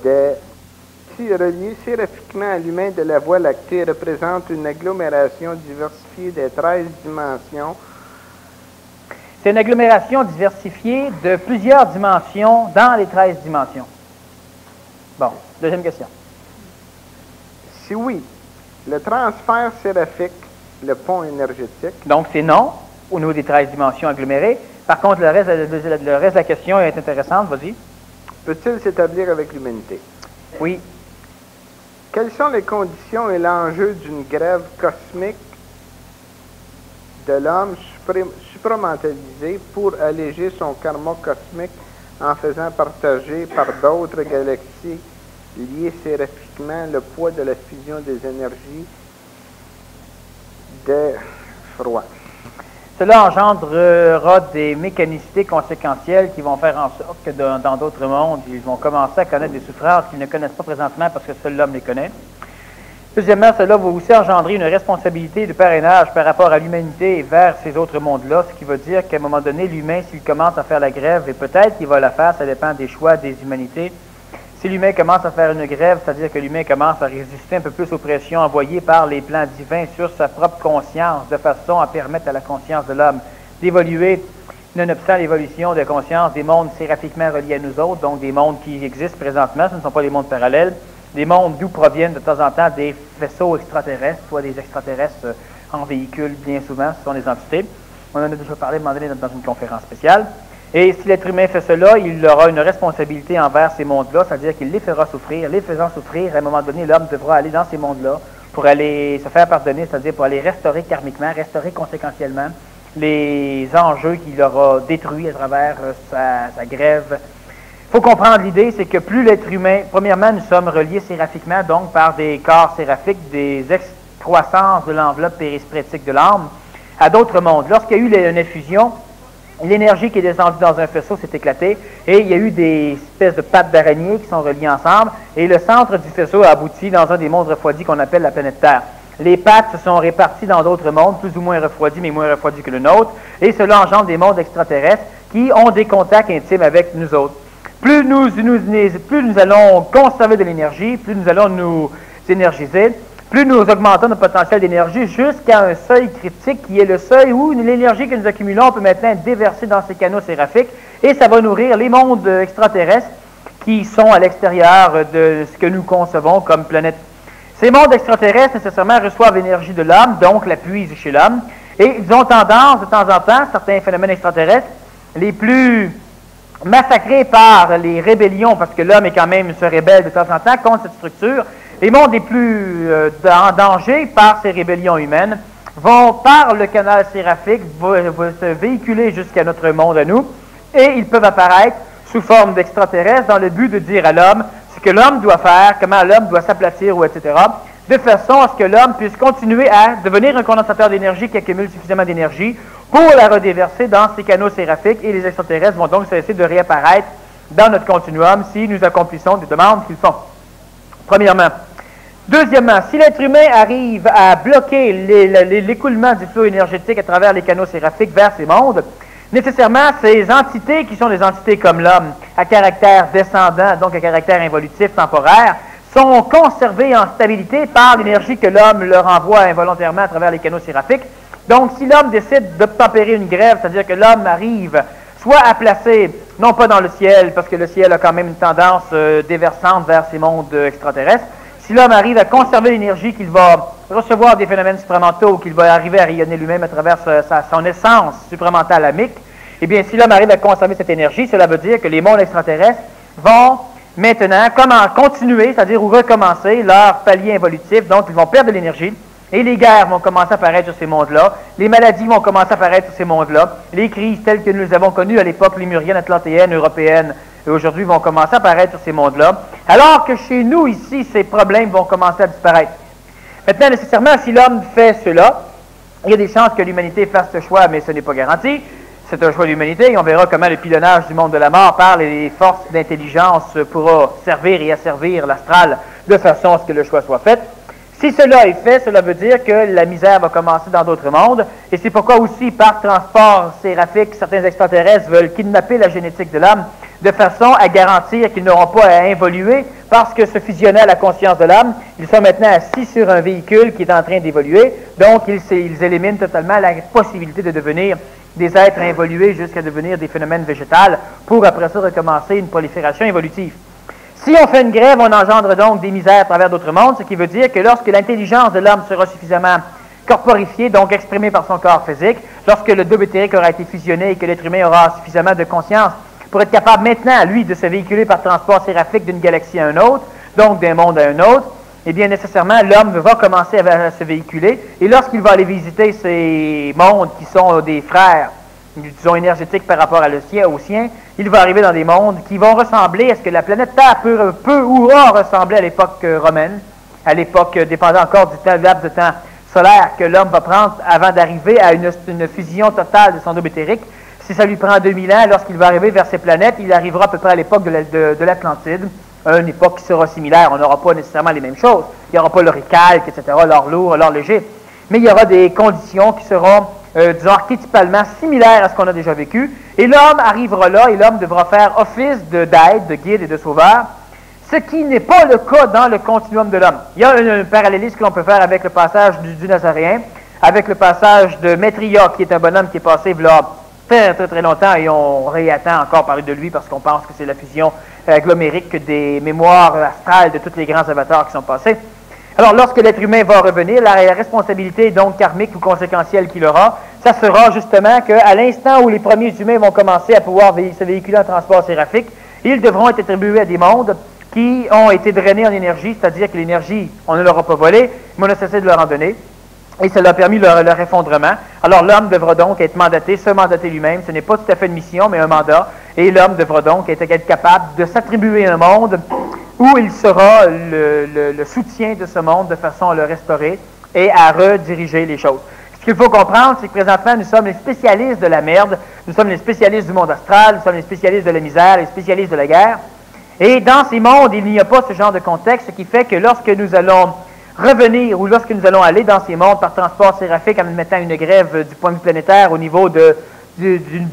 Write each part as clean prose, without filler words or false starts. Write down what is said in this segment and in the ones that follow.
des reliés séraphiquement à l'humain de la Voie lactée représente une agglomération diversifiée des 13 dimensions. C'est une agglomération diversifiée de plusieurs dimensions dans les 13 dimensions. Bon, deuxième question. Si oui, le transfert séraphique, le pont énergétique. Donc, c'est non au niveau des 13 dimensions agglomérées. Par contre, le reste de la question est intéressante. Vas-y. Peut-il s'établir avec l'humanité? Oui. Quelles sont les conditions et l'enjeu d'une grève cosmique de l'homme supramentalisé pour alléger son karma cosmique en faisant partager par d'autres galaxies liées séraphiquement le poids de la fusion des énergies de froid? Cela engendrera des mécanicités conséquentielles qui vont faire en sorte que dans d'autres mondes, ils vont commencer à connaître des souffrances qu'ils ne connaissent pas présentement parce que seul l'homme les connaît. Deuxièmement, cela va aussi engendrer une responsabilité de parrainage par rapport à l'humanité vers ces autres mondes-là, ce qui veut dire qu'à un moment donné, l'humain, s'il commence à faire la grève, et peut-être qu'il va la faire, ça dépend des choix des humanités. Si l'humain commence à faire une grève, c'est-à-dire que l'humain commence à résister un peu plus aux pressions envoyées par les plans divins sur sa propre conscience, de façon à permettre à la conscience de l'homme d'évoluer, nonobstant l'évolution de conscience des mondes séraphiquement reliés à nous autres, donc des mondes qui existent présentement, ce ne sont pas des mondes parallèles, des mondes d'où proviennent de temps en temps des vaisseaux extraterrestres, soit des extraterrestres en véhicule, bien souvent, ce sont des entités. On en a déjà parlé à un moment donné dans une conférence spéciale. Et si l'être humain fait cela, il aura une responsabilité envers ces mondes-là, c'est-à-dire qu'il les fera souffrir. Les faisant souffrir, à un moment donné, l'homme devra aller dans ces mondes-là pour aller se faire pardonner, c'est-à-dire pour aller restaurer karmiquement, restaurer conséquentiellement les enjeux qu'il aura détruits à travers sa grève. Il faut comprendre l'idée, c'est que plus l'être humain, premièrement, nous sommes reliés séraphiquement, donc par des corps séraphiques, des excroissances de l'enveloppe périsprétique de l'âme, à d'autres mondes. Lorsqu'il y a eu une effusion, l'énergie qui est descendue dans un faisceau s'est éclatée et il y a eu des espèces de pattes d'araignée qui sont reliées ensemble et le centre du faisceau a abouti dans un des mondes refroidis qu'on appelle la planète Terre. Les pattes se sont réparties dans d'autres mondes, plus ou moins refroidis, mais moins refroidis que le nôtre, et cela engendre des mondes extraterrestres qui ont des contacts intimes avec nous autres. Plus nous allons conserver de l'énergie, plus nous allons nous énergiser, plus nous augmentons notre potentiel d'énergie jusqu'à un seuil critique qui est le seuil où l'énergie que nous accumulons peut maintenant être déversée dans ces canaux séraphiques et ça va nourrir les mondes extraterrestres qui sont à l'extérieur de ce que nous concevons comme planète. Ces mondes extraterrestres nécessairement reçoivent l'énergie de l'homme, donc la puisent chez l'homme, et ils ont tendance de temps en temps, certains phénomènes extraterrestres, les plus massacrés par les rébellions, parce que l'homme est quand même se rébelle de temps en temps contre cette structure. Les mondes les plus en danger par ces rébellions humaines vont, par le canal séraphique, vont se véhiculer jusqu'à notre monde à nous, et ils peuvent apparaître sous forme d'extraterrestres dans le but de dire à l'homme ce que l'homme doit faire, comment l'homme doit s'aplatir, ou etc., de façon à ce que l'homme puisse continuer à devenir un condensateur d'énergie qui accumule suffisamment d'énergie pour la redéverser dans ces canaux séraphiques, et les extraterrestres vont donc cesser de réapparaître dans notre continuum si nous accomplissons des demandes qu'ils font. Premièrement. Deuxièmement, si l'être humain arrive à bloquer l'écoulement du flot énergétique à travers les canaux séraphiques vers ces mondes, nécessairement, ces entités qui sont des entités comme l'homme, à caractère descendant, donc à caractère involutif temporaire, sont conservées en stabilité par l'énergie que l'homme leur envoie involontairement à travers les canaux séraphiques. Donc, si l'homme décide d'obtempérer une grève, c'est-à-dire que l'homme arrive soit à placer, non pas dans le ciel, parce que le ciel a quand même une tendance déversante vers ces mondes extraterrestres, si l'homme arrive à conserver l'énergie qu'il va recevoir des phénomènes supramentaux, qu'il va arriver à rayonner lui-même à travers son essence supramentale amique, eh bien, si l'homme arrive à conserver cette énergie, cela veut dire que les mondes extraterrestres vont maintenant continuer, c'est-à-dire ou recommencer leur palier involutif, donc ils vont perdre de l'énergie, et les guerres vont commencer à apparaître sur ces mondes-là, les maladies vont commencer à apparaître sur ces mondes-là, les crises telles que nous les avons connues à l'époque lémurienne, atlantéenne, européenne, et aujourd'hui vont commencer à apparaître sur ces mondes-là, alors que chez nous, ici, ces problèmes vont commencer à disparaître. Maintenant, nécessairement, si l'homme fait cela, il y a des chances que l'humanité fasse ce choix, mais ce n'est pas garanti. C'est un choix de l'humanité, et on verra comment le pilonnage du monde de la mort par les forces d'intelligence pourra servir et asservir l'astral de façon à ce que le choix soit fait. Si cela est fait, cela veut dire que la misère va commencer dans d'autres mondes, et c'est pourquoi aussi, par transport séraphique, certains extraterrestres veulent kidnapper la génétique de l'homme, de façon à garantir qu'ils n'auront pas à involuer parce que se fusionnaient à la conscience de l'âme, ils sont maintenant assis sur un véhicule qui est en train d'évoluer, donc ils éliminent totalement la possibilité de devenir des êtres involués jusqu'à devenir des phénomènes végétals, pour après ça recommencer une prolifération évolutive. Si on fait une grève, on engendre donc des misères à travers d'autres mondes, ce qui veut dire que lorsque l'intelligence de l'homme sera suffisamment corporifiée, donc exprimée par son corps physique, lorsque le double éthérique aura été fusionné et que l'être humain aura suffisamment de conscience pour être capable maintenant, lui, de se véhiculer par transport séraphique d'une galaxie à un autre, donc d'un monde à un autre, eh bien, nécessairement, l'homme va commencer à se véhiculer, et lorsqu'il va aller visiter ces mondes qui sont des frères, disons, énergétiques par rapport au sien, il va arriver dans des mondes qui vont ressembler à ce que la planète Terre peut ou a ressemblé à l'époque romaine, à l'époque, dépendant encore du laps de temps solaire que l'homme va prendre avant d'arriver à une fusion totale de son double éthérique. Si ça lui prend 2000 ans, lorsqu'il va arriver vers ces planètes, il arrivera à peu près à l'époque de l'Atlantide, une époque qui sera similaire. On n'aura pas nécessairement les mêmes choses. Il n'y aura pas le récalque, etc., l'or lourd, l'or léger. Mais il y aura des conditions qui seront, disons, archétypalement similaires à ce qu'on a déjà vécu. Et l'homme arrivera là, et l'homme devra faire office d'aide, de guide et de sauveur, ce qui n'est pas le cas dans le continuum de l'homme. Il y a un parallélisme que l'on peut faire avec le passage du Nazaréen, avec le passage de Maitreya, qui est un bonhomme qui est passé là très, très, très longtemps, et on réattend encore parler de lui parce qu'on pense que c'est la fusion agglomérique des mémoires astrales de tous les grands avatars qui sont passés. Alors, lorsque l'être humain va revenir, la responsabilité donc karmique ou conséquentielle qu'il aura, ça sera justement qu'à l'instant où les premiers humains vont commencer à pouvoir se véhiculer en transport séraphique, ils devront être attribués à des mondes qui ont été drainés en énergie, c'est-à-dire que l'énergie, on ne leur a pas volé, mais on a cessé de leur en donner. Et cela a permis leur effondrement. Alors l'homme devra donc être mandaté, se mandater lui-même. Ce n'est pas tout à fait une mission, mais un mandat. Et l'homme devra donc être capable de s'attribuer un monde où il sera le soutien de ce monde de façon à le restaurer et à rediriger les choses. Ce qu'il faut comprendre, c'est que présentement, nous sommes les spécialistes de la merde, nous sommes les spécialistes du monde astral, nous sommes les spécialistes de la misère, les spécialistes de la guerre. Et dans ces mondes, il n'y a pas ce genre de contexte, ce qui fait que lorsque nous allons revenir, ou lorsque nous allons aller dans ces mondes par transport séraphique en mettant une grève du point de vue planétaire au niveau de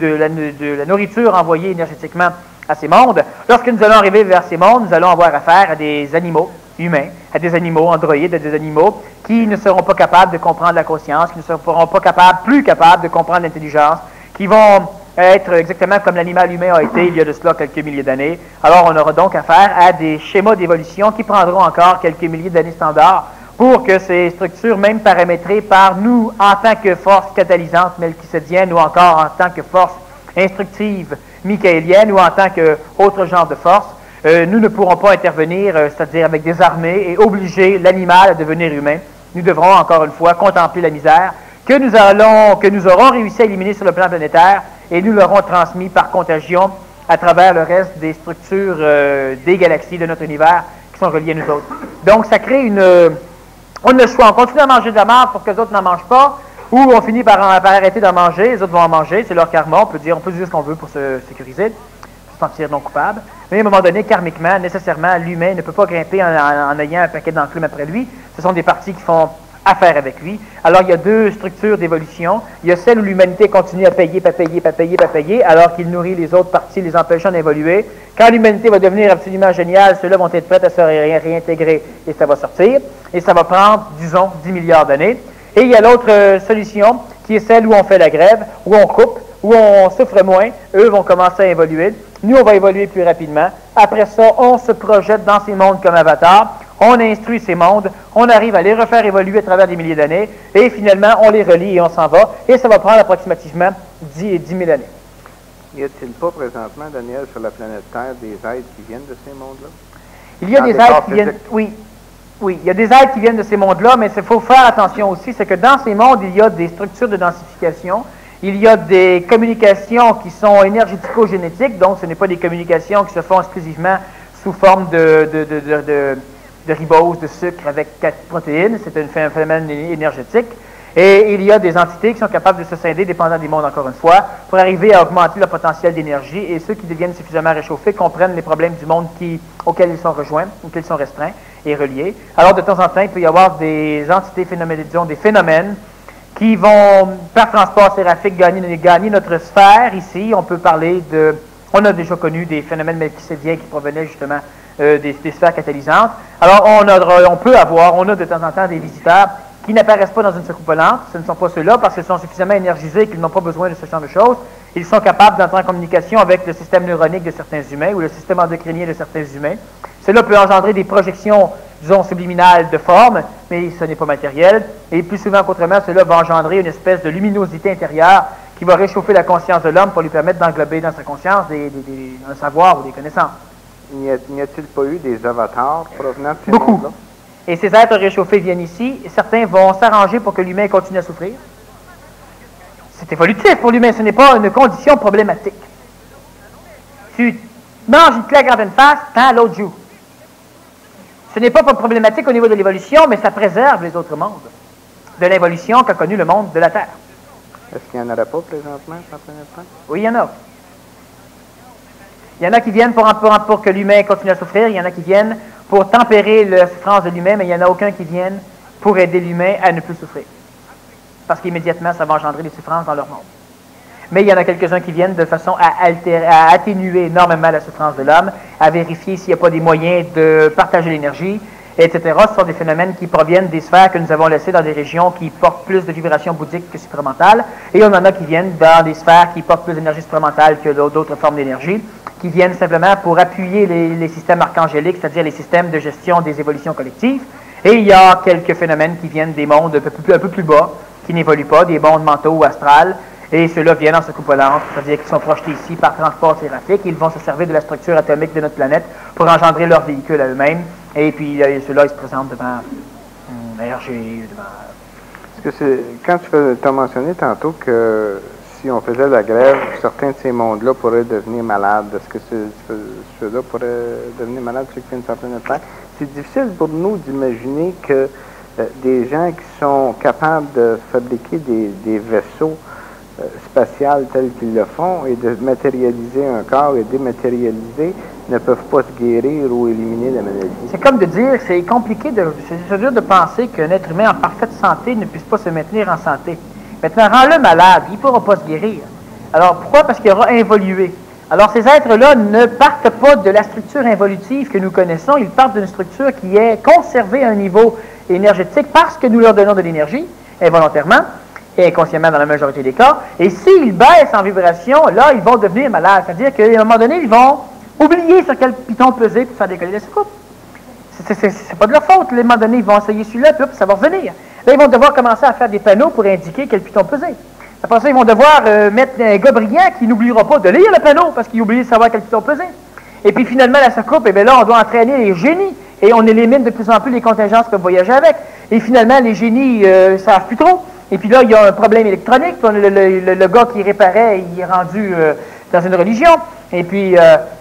la nourriture envoyée énergétiquement à ces mondes, lorsque nous allons arriver vers ces mondes, nous allons avoir affaire à des animaux humains, à des animaux androïdes, à des animaux qui ne seront pas capables de comprendre la conscience, qui ne seront pas plus capables de comprendre l'intelligence, qui vont être exactement comme l'animal humain a été il y a de cela quelques milliers d'années. Alors on aura donc affaire à des schémas d'évolution qui prendront encore quelques milliers d'années standards pour que ces structures, même paramétrées par nous en tant que force catalysante melchisédienne ou encore en tant que force instructive michaélienne ou en tant qu'autre genre de force, nous ne pourrons pas intervenir, c'est-à-dire avec des armées et obliger l'animal à devenir humain. Nous devrons encore une fois contempler la misère que nous aurons réussi à éliminer sur le plan planétaire et nous l'aurons transmis par contagion à travers le reste des structures des galaxies de notre univers qui sont reliées à nous autres. Donc ça crée on a le choix, on continue à manger de la marde pour que les autres n'en mangent pas, ou on finit par arrêter d'en manger, les autres vont en manger, c'est leur karma, on peut dire ce qu'on veut pour se sécuriser, se sentir non coupable. Mais à un moment donné, karmiquement, nécessairement, l'humain ne peut pas grimper en ayant un paquet d'enclumes après lui. Ce sont des parties qui font affaire avec lui. Alors, il y a deux structures d'évolution. Il y a celle où l'humanité continue à payer, alors qu'il nourrit les autres parties, les empêchant d'évoluer. Quand l'humanité va devenir absolument géniale, ceux-là vont être prêts à se réintégrer et ça va sortir. Et ça va prendre, disons, 10 milliards d'années. Et il y a l'autre solution, qui est celle où on fait la grève, où on coupe, où on souffre moins. Eux vont commencer à évoluer. Nous, on va évoluer plus rapidement. Après ça, on se projette dans ces mondes comme avatar. On instruit ces mondes. On arrive à les refaire évoluer à travers des milliers d'années. Et finalement, on les relie et on s'en va. Et ça va prendre approximativement 10 000 années. Y a-t-il pas présentement, Daniel, sur la planète Terre, des êtres qui viennent de ces mondes-là? Il y a des êtres qui viennent... Oui, il y a des êtres qui viennent de ces mondes-là, mais il faut faire attention aussi, c'est que dans ces mondes, il y a des structures de densification, il y a des communications qui sont énergético-génétiques, donc ce n'est pas des communications qui se font exclusivement sous forme de ribose, de sucre avec 4 protéines, c'est un phénomène énergétique. Et il y a des entités qui sont capables de se scinder, dépendant des mondes encore une fois, pour arriver à augmenter leur potentiel d'énergie, et ceux qui deviennent suffisamment réchauffés comprennent les problèmes du monde auxquels ils sont rejoints, auxquels ils sont restreints et reliés. Alors de temps en temps, il peut y avoir des entités des phénomènes qui vont, par transport séraphique, gagner notre sphère ici. On peut parler On a déjà connu des phénomènes melchisédiens qui provenaient justement des sphères catalysantes. Alors, on a de temps en temps des visiteurs qui n'apparaissent pas dans une soucoupe volante. Ce ne sont pas ceux-là parce qu'ils sont suffisamment énergisés et qu'ils n'ont pas besoin de ce genre de choses. Ils sont capables d'entrer en communication avec le système neuronique de certains humains ou le système endocrinien de certains humains. Cela peut engendrer des projections, disons, subliminales de forme, mais ce n'est pas matériel. Et plus souvent qu'autrement, cela va engendrer une espèce de luminosité intérieure qui va réchauffer la conscience de l'homme pour lui permettre d'englober dans sa conscience un savoir ou des connaissances. N'y a-t-il pas eu des avatars provenant de ces Beaucoup. mondes-là? Et ces êtres réchauffés viennent ici, et certains vont s'arranger pour que l'humain continue à souffrir. C'est évolutif pour l'humain, ce n'est pas une condition problématique. Tu manges une claque en pleine face, tant l'autre joue. Ce n'est pas problématique au niveau de l'évolution, mais ça préserve les autres mondes de l'évolution qu'a connue le monde de la Terre. Est-ce qu'il n'y en aurait pas présentement sur la planète Terre? Oui, il y en a. Il y en a qui viennent pour que l'humain continue à souffrir, il y en a qui viennent pour tempérer la souffrance de l'humain, mais il n'y en a aucun qui vienne pour aider l'humain à ne plus souffrir. Parce qu'immédiatement, ça va engendrer des souffrances dans leur monde. Mais il y en a quelques-uns qui viennent de façon à atténuer énormément la souffrance de l'homme, à vérifier s'il n'y a pas des moyens de partager l'énergie, etc. Ce sont des phénomènes qui proviennent des sphères que nous avons laissées dans des régions qui portent plus de vibrations bouddhiques que supramentales, et on en a qui viennent dans des sphères qui portent plus d'énergie supramentale que d'autres formes d'énergie, qui viennent simplement pour appuyer les systèmes archangéliques, c'est-à-dire les systèmes de gestion des évolutions collectives. Et il y a quelques phénomènes qui viennent des mondes un peu plus bas, qui n'évoluent pas, des mondes mentaux ou astrales, et ceux-là viennent en soucoupe volante, c'est-à-dire qu'ils sont projetés ici par transport thérapeutique. Ils vont se servir de la structure atomique de notre planète pour engendrer leur véhicule à eux-mêmes, et puis ceux-là, ils se présentent devant RG, devant... Est-ce que quand tu as mentionné tantôt que si on faisait la grève, certains de ces mondes-là pourraient devenir malades, est-ce que ceux-là pourraient devenir malades, ceux qui viennent sur la planète Terre? C'est difficile pour nous d'imaginer que des gens qui sont capables de fabriquer des vaisseaux spatials tels qu'ils le font et de matérialiser un corps et dématérialiser ne peuvent pas se guérir ou éliminer la maladie. C'est comme de dire, c'est compliqué, c'est dur de penser qu'un être humain en parfaite santé ne puisse pas se maintenir en santé. Maintenant, rends-le malade, il ne pourra pas se guérir. Alors, pourquoi? Parce qu'il aura évolué. Alors, ces êtres-là ne partent pas de la structure involutive que nous connaissons, ils partent d'une structure qui est conservée à un niveau énergétique parce que nous leur donnons de l'énergie, involontairement, et inconsciemment dans la majorité des cas. Et s'ils baissent en vibration, là, ils vont devenir malades. C'est-à-dire qu'à un moment donné, ils vont oublier sur quel piton peser pour faire décoller la soucoupe. C'est pas de leur faute. À un moment donné, ils vont essayer celui-là, puis hop, ça va revenir. Là, ils vont devoir commencer à faire des panneaux pour indiquer quel piton peser. Après ça, ils vont devoir mettre un gars brillant qui n'oubliera pas de lire le panneau parce qu'il oublie de savoir quel piton peser. Et puis finalement, la soucoupe, là, on doit entraîner les génies et on élimine de plus en plus les contingences qu'on voyager avec. Et finalement, les génies ne savent plus trop. Et puis là, il y a un problème électronique. Le gars qui réparait, il est rendu dans une religion. Et puis,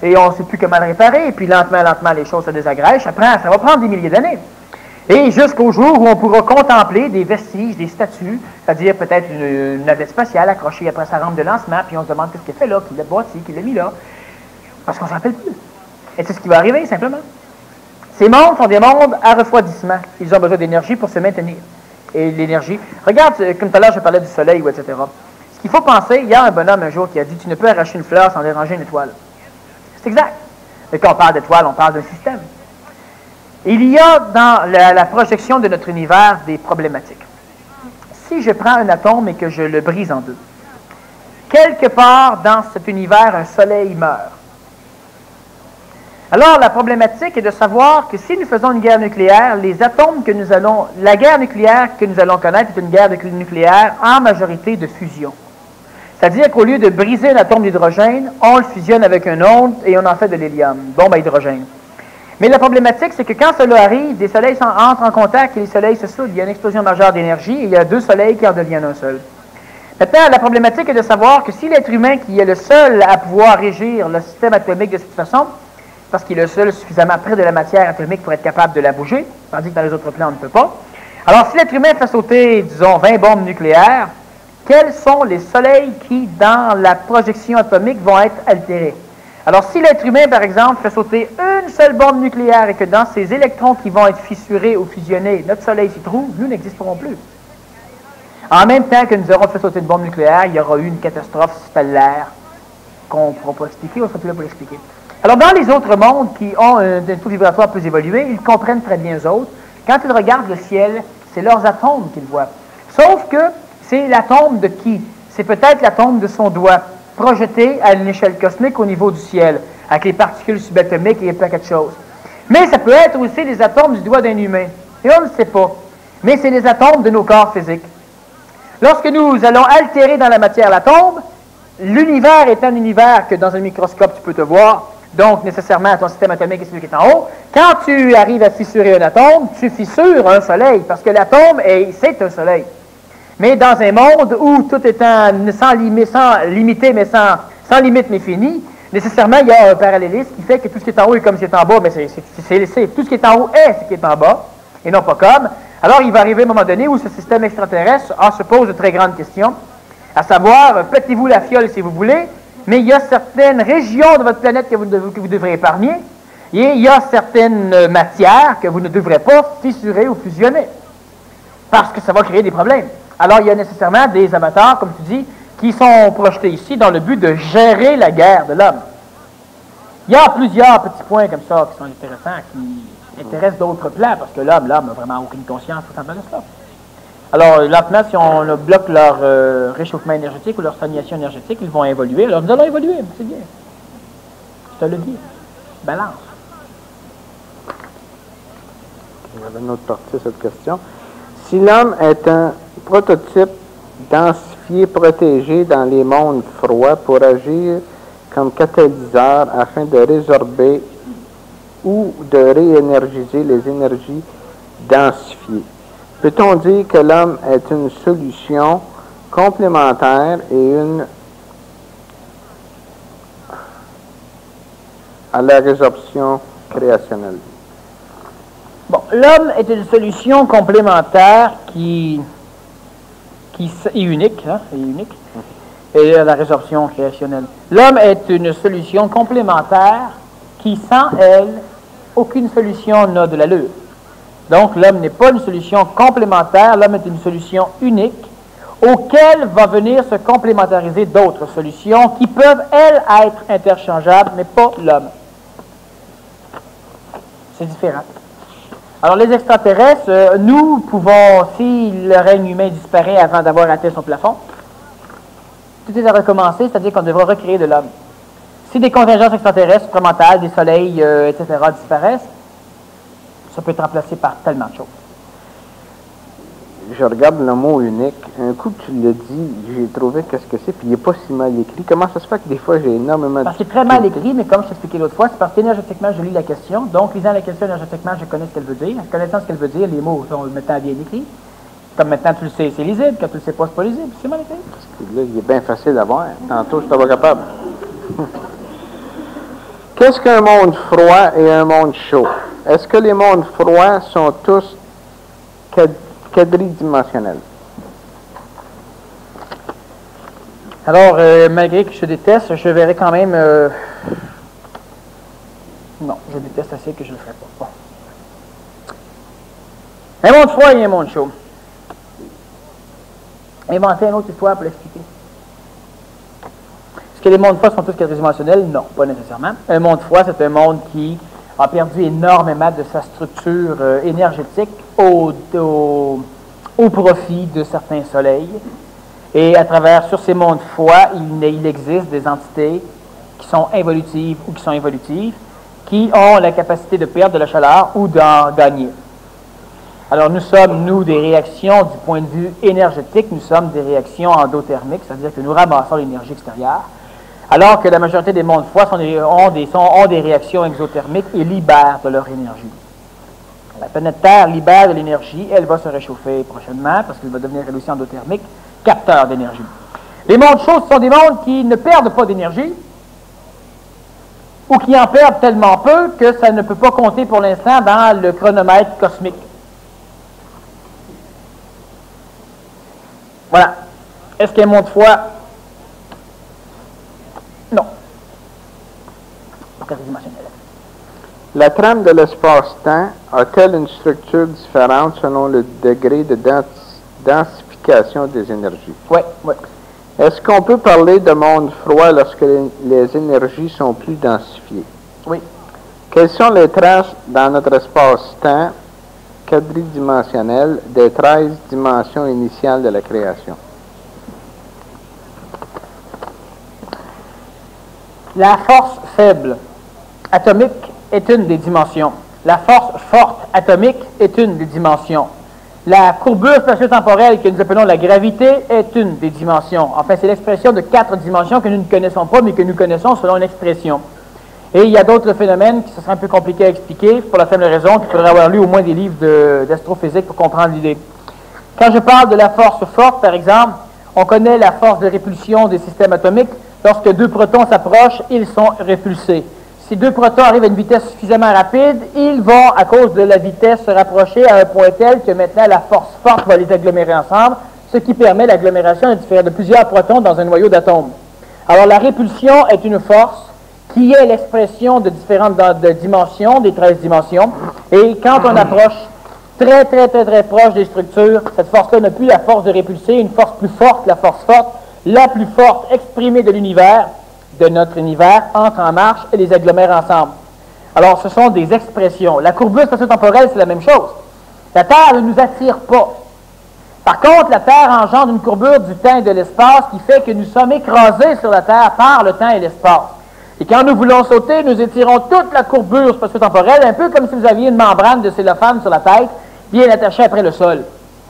et on ne sait plus comment le réparer. Et puis, lentement, les choses se désagrègent. Ça va prendre des milliers d'années. Et jusqu'au jour où on pourra contempler des vestiges, des statues, c'est-à-dire peut-être une navette spatiale accrochée après sa rampe de lancement, puis on se demande qu'est-ce qu'il fait là, qui l'a bâti, qui l'a mis là. Parce qu'on ne s'en rappelle plus. Et c'est ce qui va arriver, simplement. Ces mondes sont des mondes à refroidissement. Ils ont besoin d'énergie pour se maintenir. Et l'énergie... Regarde, comme tout à l'heure, je parlais du soleil, etc. Ce qu'il faut penser, il y a un bonhomme un jour qui a dit « Tu ne peux arracher une fleur sans déranger une étoile. » C'est exact. Mais quand on parle d'étoile, on parle d'un système. Il y a dans la projection de notre univers des problématiques. Si je prends un atome et que je le brise en deux, quelque part dans cet univers, un soleil meurt. Alors, la problématique est de savoir que si nous faisons une guerre nucléaire, la guerre nucléaire que nous allons connaître est une guerre nucléaire en majorité de fusion. C'est-à-dire qu'au lieu de briser un atome d'hydrogène, on le fusionne avec un autre et on en fait de l'hélium, bombe à hydrogène. Mais la problématique, c'est que quand cela arrive, des soleils entrent en contact et les soleils se soudent. Il y a une explosion majeure d'énergie et il y a deux soleils qui en deviennent un seul. Maintenant, la problématique est de savoir que si l'être humain qui est le seul à pouvoir régir le système atomique de cette façon, parce qu'il est le seul suffisamment près de la matière atomique pour être capable de la bouger, tandis que dans les autres plans, on ne peut pas. Alors, si l'être humain fait sauter, disons, 20 bombes nucléaires, quels sont les soleils qui, dans la projection atomique, vont être altérés? Alors, si l'être humain, par exemple, fait sauter une seule bombe nucléaire et que dans ces électrons qui vont être fissurés ou fusionnés, notre soleil s'y trouve, nous n'existerons plus. En même temps que nous aurons fait sauter une bombe nucléaire, il y aura eu une catastrophe stellaire qu'on ne pourra pas expliquer, on sera plus là pour l'expliquer. Alors, dans les autres mondes qui ont un taux vibratoire plus évolué, ils comprennent très bien eux autres. Quand ils regardent le ciel, c'est leurs atomes qu'ils voient. Sauf que c'est l'atome de qui? C'est peut-être l'atome de son doigt, projeté à une échelle cosmique au niveau du ciel, avec les particules subatomiques et un paquet de choses. Mais ça peut être aussi les atomes du doigt d'un humain. Et on ne le sait pas. Mais c'est les atomes de nos corps physiques. Lorsque nous allons altérer dans la matière l'atome, l'univers est un univers que dans un microscope tu peux te voir, donc nécessairement ton système atomique est celui qui est en haut. Quand tu arrives à fissurer un atome, tu fissures un soleil, parce que l'atome, c'est un soleil. Mais dans un monde où tout est sans limite mais fini, nécessairement il y a un parallélisme qui fait que tout ce qui est en haut est comme ce qui est en bas, mais tout ce qui est en haut est ce qui est en bas, et non pas comme. Alors il va arriver un moment donné où ce système extraterrestre se pose de très grandes questions, à savoir, pétez-vous la fiole si vous voulez, mais il y a certaines régions de votre planète que vous devrez épargner, et il y a certaines matières que vous ne devrez pas fissurer ou fusionner, parce que ça va créer des problèmes. Alors il y a nécessairement des avatars, comme tu dis, qui sont projetés ici dans le but de gérer la guerre de l'homme. Il y a plusieurs petits points comme ça qui sont intéressants, qui intéressent d'autres plans, parce que l'homme n'a vraiment aucune conscience tout simplement de cela. Alors, lentement, si on bloque leur réchauffement énergétique ou leur stagnation énergétique, ils vont évoluer. Alors, nous allons évoluer, c'est bien. Je te le dis. Balance. Il y avait une autre partie à cette question. Si l'homme est un prototype densifié, protégé dans les mondes froids pour agir comme catalyseur afin de résorber ou de réénergiser les énergies densifiées, peut-on dire que l'homme est une solution complémentaire et à la résorption créationnelle? Bon, l'homme est une solution complémentaire qui est unique, hein, et à la résorption créationnelle. L'homme est une solution complémentaire qui, sans elle, aucune solution n'a de l'allure. Donc, l'homme n'est pas une solution complémentaire, l'homme est une solution unique auquel va venir se complémentariser d'autres solutions qui peuvent, elles, être interchangeables, mais pas l'homme. C'est différent. Alors, les extraterrestres, nous pouvons, si le règne humain disparaît avant d'avoir atteint son plafond, tout est à recommencer, c'est-à-dire qu'on devra recréer de l'homme. Si des contingences extraterrestres supplémentaires, des soleils, etc., disparaissent, ça peut être remplacé par tellement de choses. Je regarde le mot unique. Un coup que tu l'as dit, j'ai trouvé qu'est-ce que c'est, puis il n'est pas si mal écrit. Comment ça se fait que des fois j'ai énormément de... Parce qu'il est très mal écrit, mais comme je t'expliquais l'autre fois, c'est parce qu'énergétiquement, je lis la question. Donc, lisant la question énergétiquement, je connais ce qu'elle veut dire. En connaissant ce qu'elle veut dire, les mots sont maintenant bien écrits. Comme maintenant, tu le sais, c'est lisible. Quand tu le sais pas, c'est pas lisible. C'est mal écrit. Parce que là, il est bien facile à voir. Tantôt, je n'étais pas capable. Qu'est-ce qu'un monde froid et un monde chaud? Est-ce que les mondes froids sont tous quadridimensionnels? Alors, malgré que je déteste, je verrai quand même... Non, je déteste assez que je ne le ferai pas. Bon. Un monde froid et un monde chaud. Inventer une autre histoire pour l'expliquer. Est-ce que les mondes froids sont tous quadridimensionnels? Non, pas nécessairement. Un monde froid, c'est un monde qui a perdu énormément de sa structure énergétique au profit de certains soleils. Et à travers, sur ces mondes froids, il existe des entités qui sont involutives ou qui sont évolutives, qui ont la capacité de perdre de la chaleur ou d'en gagner. Alors nous sommes, nous, des réactions du point de vue énergétique, nous sommes des réactions endothermiques, c'est-à-dire que nous ramassons l'énergie extérieure, alors que la majorité des mondes froids ont des réactions exothermiques et libèrent de leur énergie. La planète Terre libère de l'énergie, elle va se réchauffer prochainement parce qu'elle va devenir elle aussi endothermique, capteur d'énergie. Les mondes chauds, ce sont des mondes qui ne perdent pas d'énergie ou qui en perdent tellement peu que ça ne peut pas compter pour l'instant dans le chronomètre cosmique. Voilà. Est-ce qu'un monde froid? Non. Pas quadridimensionnel. La trame de l'espace-temps a-t-elle une structure différente selon le degré de densification des énergies? Oui, oui. Est-ce qu'on peut parler de monde froid lorsque les énergies sont plus densifiées? Oui. Quelles sont les traces dans notre espace-temps quadridimensionnel des 13 dimensions initiales de la création? La force faible atomique est une des dimensions. La force forte atomique est une des dimensions. La courbure spatio-temporelle que nous appelons la gravité est une des dimensions. Enfin, c'est l'expression de 4 dimensions que nous ne connaissons pas, mais que nous connaissons selon une expression. Et il y a d'autres phénomènes qui seraient un peu compliqués à expliquer, pour la simple raison qu'il faudrait avoir lu au moins des livres d'astrophysique pour comprendre l'idée. Quand je parle de la force forte, par exemple, on connaît la force de répulsion des systèmes atomiques. Lorsque 2 protons s'approchent, ils sont repulsés. Si 2 protons arrivent à une vitesse suffisamment rapide, ils vont, à cause de la vitesse, se rapprocher à un point tel que maintenant la force forte va les agglomérer ensemble, ce qui permet l'agglomération de plusieurs protons dans un noyau d'atomes. Alors la répulsion est une force qui est l'expression de différentes dimensions, des 13 dimensions, et quand on approche très proche des structures, cette force-là n'a plus la force de répulser, une force plus forte, la force forte, la plus forte exprimée de l'univers, de notre univers, entre en marche et les agglomère ensemble. Alors, ce sont des expressions. La courbure spatio-temporelle, c'est la même chose. La Terre ne nous attire pas. Par contre, la Terre engendre une courbure du temps et de l'espace qui fait que nous sommes écrasés sur la Terre par le temps et l'espace. Et quand nous voulons sauter, nous étirons toute la courbure spatio-temporelle, un peu comme si vous aviez une membrane de cellophane sur la tête, bien attachée après le sol.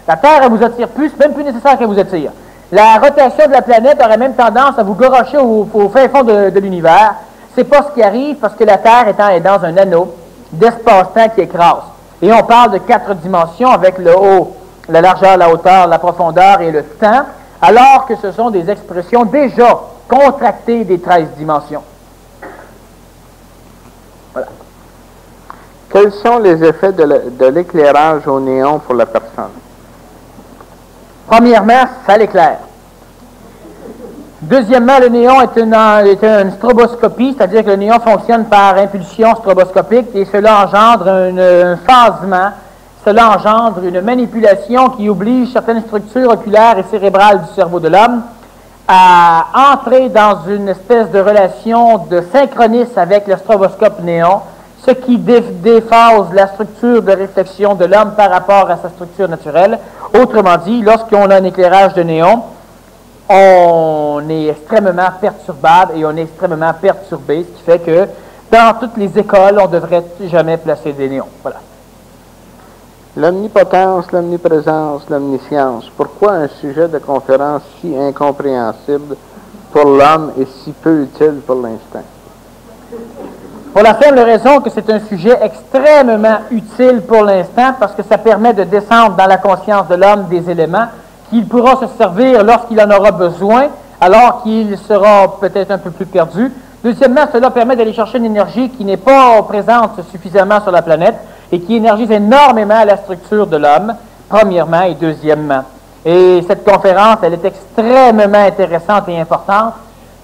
La Terre, elle vous attire plus, c'est même plus nécessaire qu'elle vous attire. La rotation de la planète aurait même tendance à vous garrocher au fin fond de l'univers. C'est pas ce qui arrive parce que la Terre est dans un anneau d'espace-temps qui écrase. Et on parle de 4 dimensions avec le haut, la largeur, la hauteur, la profondeur et le temps, alors que ce sont des expressions déjà contractées des 13 dimensions. Voilà. Quels sont les effets de l'éclairage au néon pour la personne? Premièrement, ça l'éclaire. Deuxièmement, le néon est une stroboscopie, c'est-à-dire que le néon fonctionne par impulsion stroboscopique et cela engendre un phasement, cela engendre une manipulation qui oblige certaines structures oculaires et cérébrales du cerveau de l'homme à entrer dans une espèce de relation de synchronisme avec le stroboscope néon, ce qui déphase la structure de réflexion de l'homme par rapport à sa structure naturelle. Autrement dit, lorsqu'on a un éclairage de néon, on est extrêmement perturbable et on est extrêmement perturbé, ce qui fait que dans toutes les écoles, on ne devrait jamais placer des néons. Voilà. L'omnipotence, l'omniprésence, l'omniscience. Pourquoi un sujet de conférence si incompréhensible pour l'homme et si peu utile pour l'instant? Pour la simple raison que c'est un sujet extrêmement utile pour l'instant parce que ça permet de descendre dans la conscience de l'homme des éléments qu'il pourra se servir lorsqu'il en aura besoin, alors qu'il sera peut-être un peu plus perdu. Deuxièmement, cela permet d'aller chercher une énergie qui n'est pas présente suffisamment sur la planète et qui énergise énormément la structure de l'homme, premièrement et deuxièmement. Et cette conférence, elle est extrêmement intéressante et importante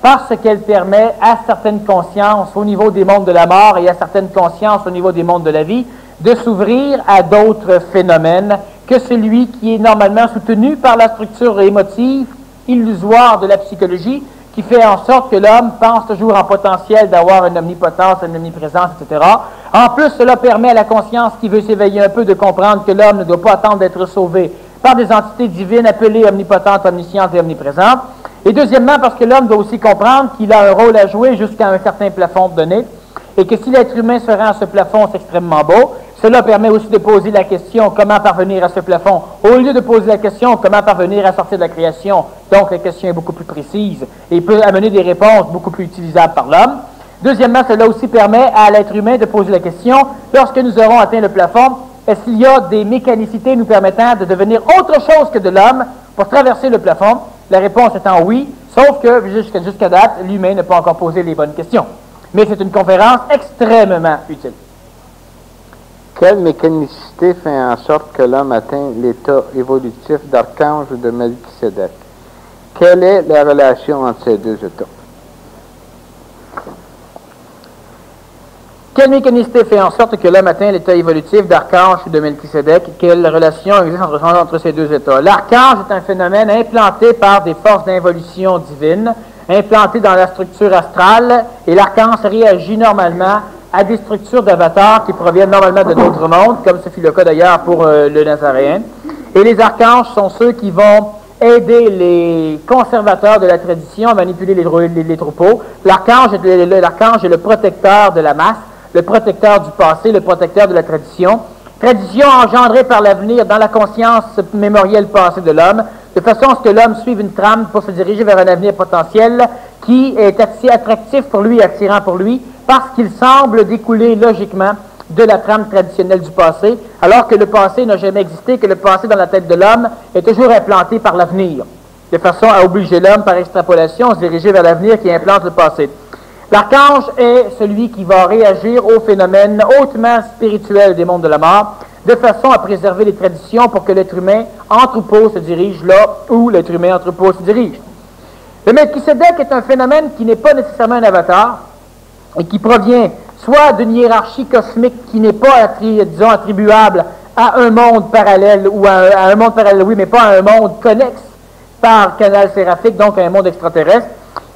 parce qu'elle permet à certaines consciences au niveau des mondes de la mort et à certaines consciences au niveau des mondes de la vie de s'ouvrir à d'autres phénomènes que celui qui est normalement soutenu par la structure émotive illusoire de la psychologie qui fait en sorte que l'homme pense toujours en potentiel d'avoir une omnipotence, une omniprésence, etc. En plus, cela permet à la conscience qui veut s'éveiller un peu de comprendre que l'homme ne doit pas attendre d'être sauvé par des entités divines appelées omnipotentes, omniscientes et omniprésentes. Et deuxièmement, parce que l'homme doit aussi comprendre qu'il a un rôle à jouer jusqu'à un certain plafond donné, et que si l'être humain se rend à ce plafond, c'est extrêmement beau. Cela permet aussi de poser la question comment parvenir à ce plafond, au lieu de poser la question comment parvenir à sortir de la création. Donc la question est beaucoup plus précise et peut amener des réponses beaucoup plus utilisables par l'homme. Deuxièmement, cela aussi permet à l'être humain de poser la question, lorsque nous aurons atteint le plafond, est-ce qu'il y a des mécanicités nous permettant de devenir autre chose que de l'homme pour traverser le plafond? La réponse étant oui, sauf que jusqu'à date, l'humain n'a pas encore posé les bonnes questions. Mais c'est une conférence extrêmement utile. Quelle mécanicité fait en sorte que l'homme atteint l'état évolutif d'archange ou de Melchisédek? Quelle est la relation entre ces deux états? Quelle mécanicité fait en sorte que l'homme atteint l'état évolutif d'archange ou de Melchisédek? Quelle relation existe entre ces deux états? L'archange est un phénomène implanté par des forces d'involution divine, implanté dans la structure astrale, et l'archange réagit normalement à des structures d'avatars qui proviennent normalement de d'autres mondes, comme ce fut le cas d'ailleurs pour le Nazaréen. Et les archanges sont ceux qui vont aider les conservateurs de la tradition à manipuler les troupeaux. L'archange est le protecteur de la masse, le protecteur du passé, le protecteur de la tradition. Tradition engendrée par l'avenir dans la conscience mémorielle passée de l'homme, de façon à ce que l'homme suive une trame pour se diriger vers un avenir potentiel qui est assez attractif pour lui, attirant pour lui, parce qu'il semble découler logiquement de la trame traditionnelle du passé, alors que le passé n'a jamais existé, que le passé dans la tête de l'homme est toujours implanté par l'avenir, de façon à obliger l'homme, par extrapolation, à se diriger vers l'avenir qui implante le passé. L'archange est celui qui va réagir aux phénomènes hautement spirituels des mondes de la mort, de façon à préserver les traditions pour que l'être humain en troupeau se dirige là où l'être humain en troupeau se dirige. Le Melchisédek est un phénomène qui n'est pas nécessairement un avatar et qui provient soit d'une hiérarchie cosmique qui n'est pas, disons, attribuable à un monde parallèle, ou à un monde parallèle, oui, mais pas à un monde connexe par canal séraphique, donc à un monde extraterrestre.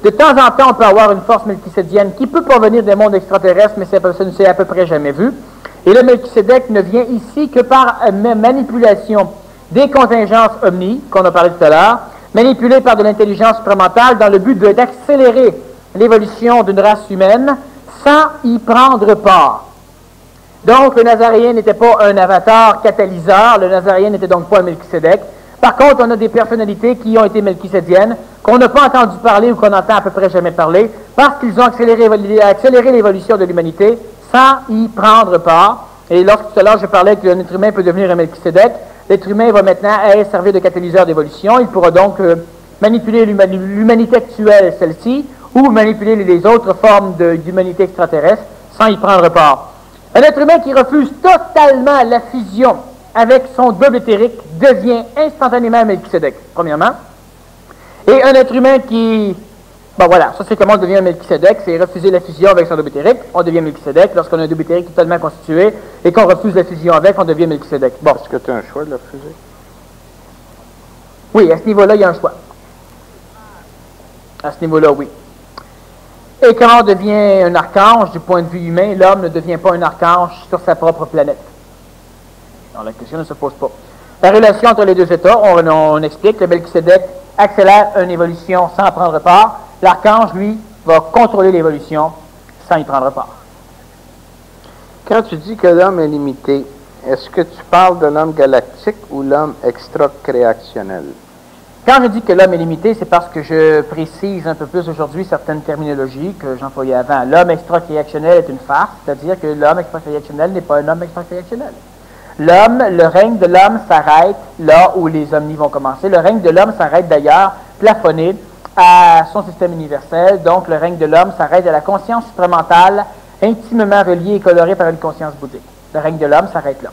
De temps en temps, on peut avoir une force melchisédienne qui peut provenir des mondes extraterrestres, mais ça ne s'est à peu près jamais vu. Et le Melchisédek ne vient ici que par manipulation des contingences omni, qu'on a parlé tout à l'heure, manipulées par de l'intelligence supramentale dans le but d'accélérer l'évolution d'une race humaine sans y prendre part. Donc, le Nazaréen n'était pas un avatar catalyseur, le Nazaréen n'était donc pas un Melchisédek. Par contre, on a des personnalités qui ont été melchisédiennes, qu'on n'a pas entendu parler ou qu'on n'entend à peu près jamais parler, parce qu'ils ont accéléré l'évolution de l'humanité sans y prendre part. Et lorsque tout à l'heure je parlais que l'être humain peut devenir un Melchisédek, l'être humain va maintenant servir de catalyseur d'évolution. Il pourra donc manipuler l'humanité actuelle, celle-ci, ou manipuler les autres formes d'humanité extraterrestre sans y prendre part. Un être humain qui refuse totalement la fusion avec son double éthérique devient instantanément un Melchisédek, premièrement. Et un être humain qui... Bon voilà, ça c'est comment on devient un Melchisédek, c'est refuser la fusion avec son double éthérique, on devient Melchisédek. Lorsqu'on a un double éthérique totalement constitué et qu'on refuse la fusion avec, on devient Melchisédek. Bon. Est-ce que tu as un choix de la refuser? Oui, à ce niveau-là, il y a un choix. À ce niveau-là, oui. Et quand on devient un archange, du point de vue humain, l'homme ne devient pas un archange sur sa propre planète. Non, la question ne se pose pas. La relation entre les deux états, on explique, le Melchisédek accélère une évolution sans prendre part. L'archange, lui, va contrôler l'évolution sans y prendre part. Quand tu dis que l'homme est limité, est-ce que tu parles de l'homme galactique ou l'homme extra-créationnel? Quand je dis que l'homme est limité, c'est parce que je précise un peu plus aujourd'hui certaines terminologies que j'employais avant. L'homme extra-créationnel est une farce, c'est-à-dire que l'homme extra-créationnel n'est pas un homme extra-créationnel. Le règne de l'homme s'arrête là où les omnis vont commencer. Le règne de l'homme s'arrête d'ailleurs plafonné à son système universel. Donc, le règne de l'homme s'arrête à la conscience supramentale, intimement reliée et colorée par une conscience bouddhique. Le règne de l'homme s'arrête là.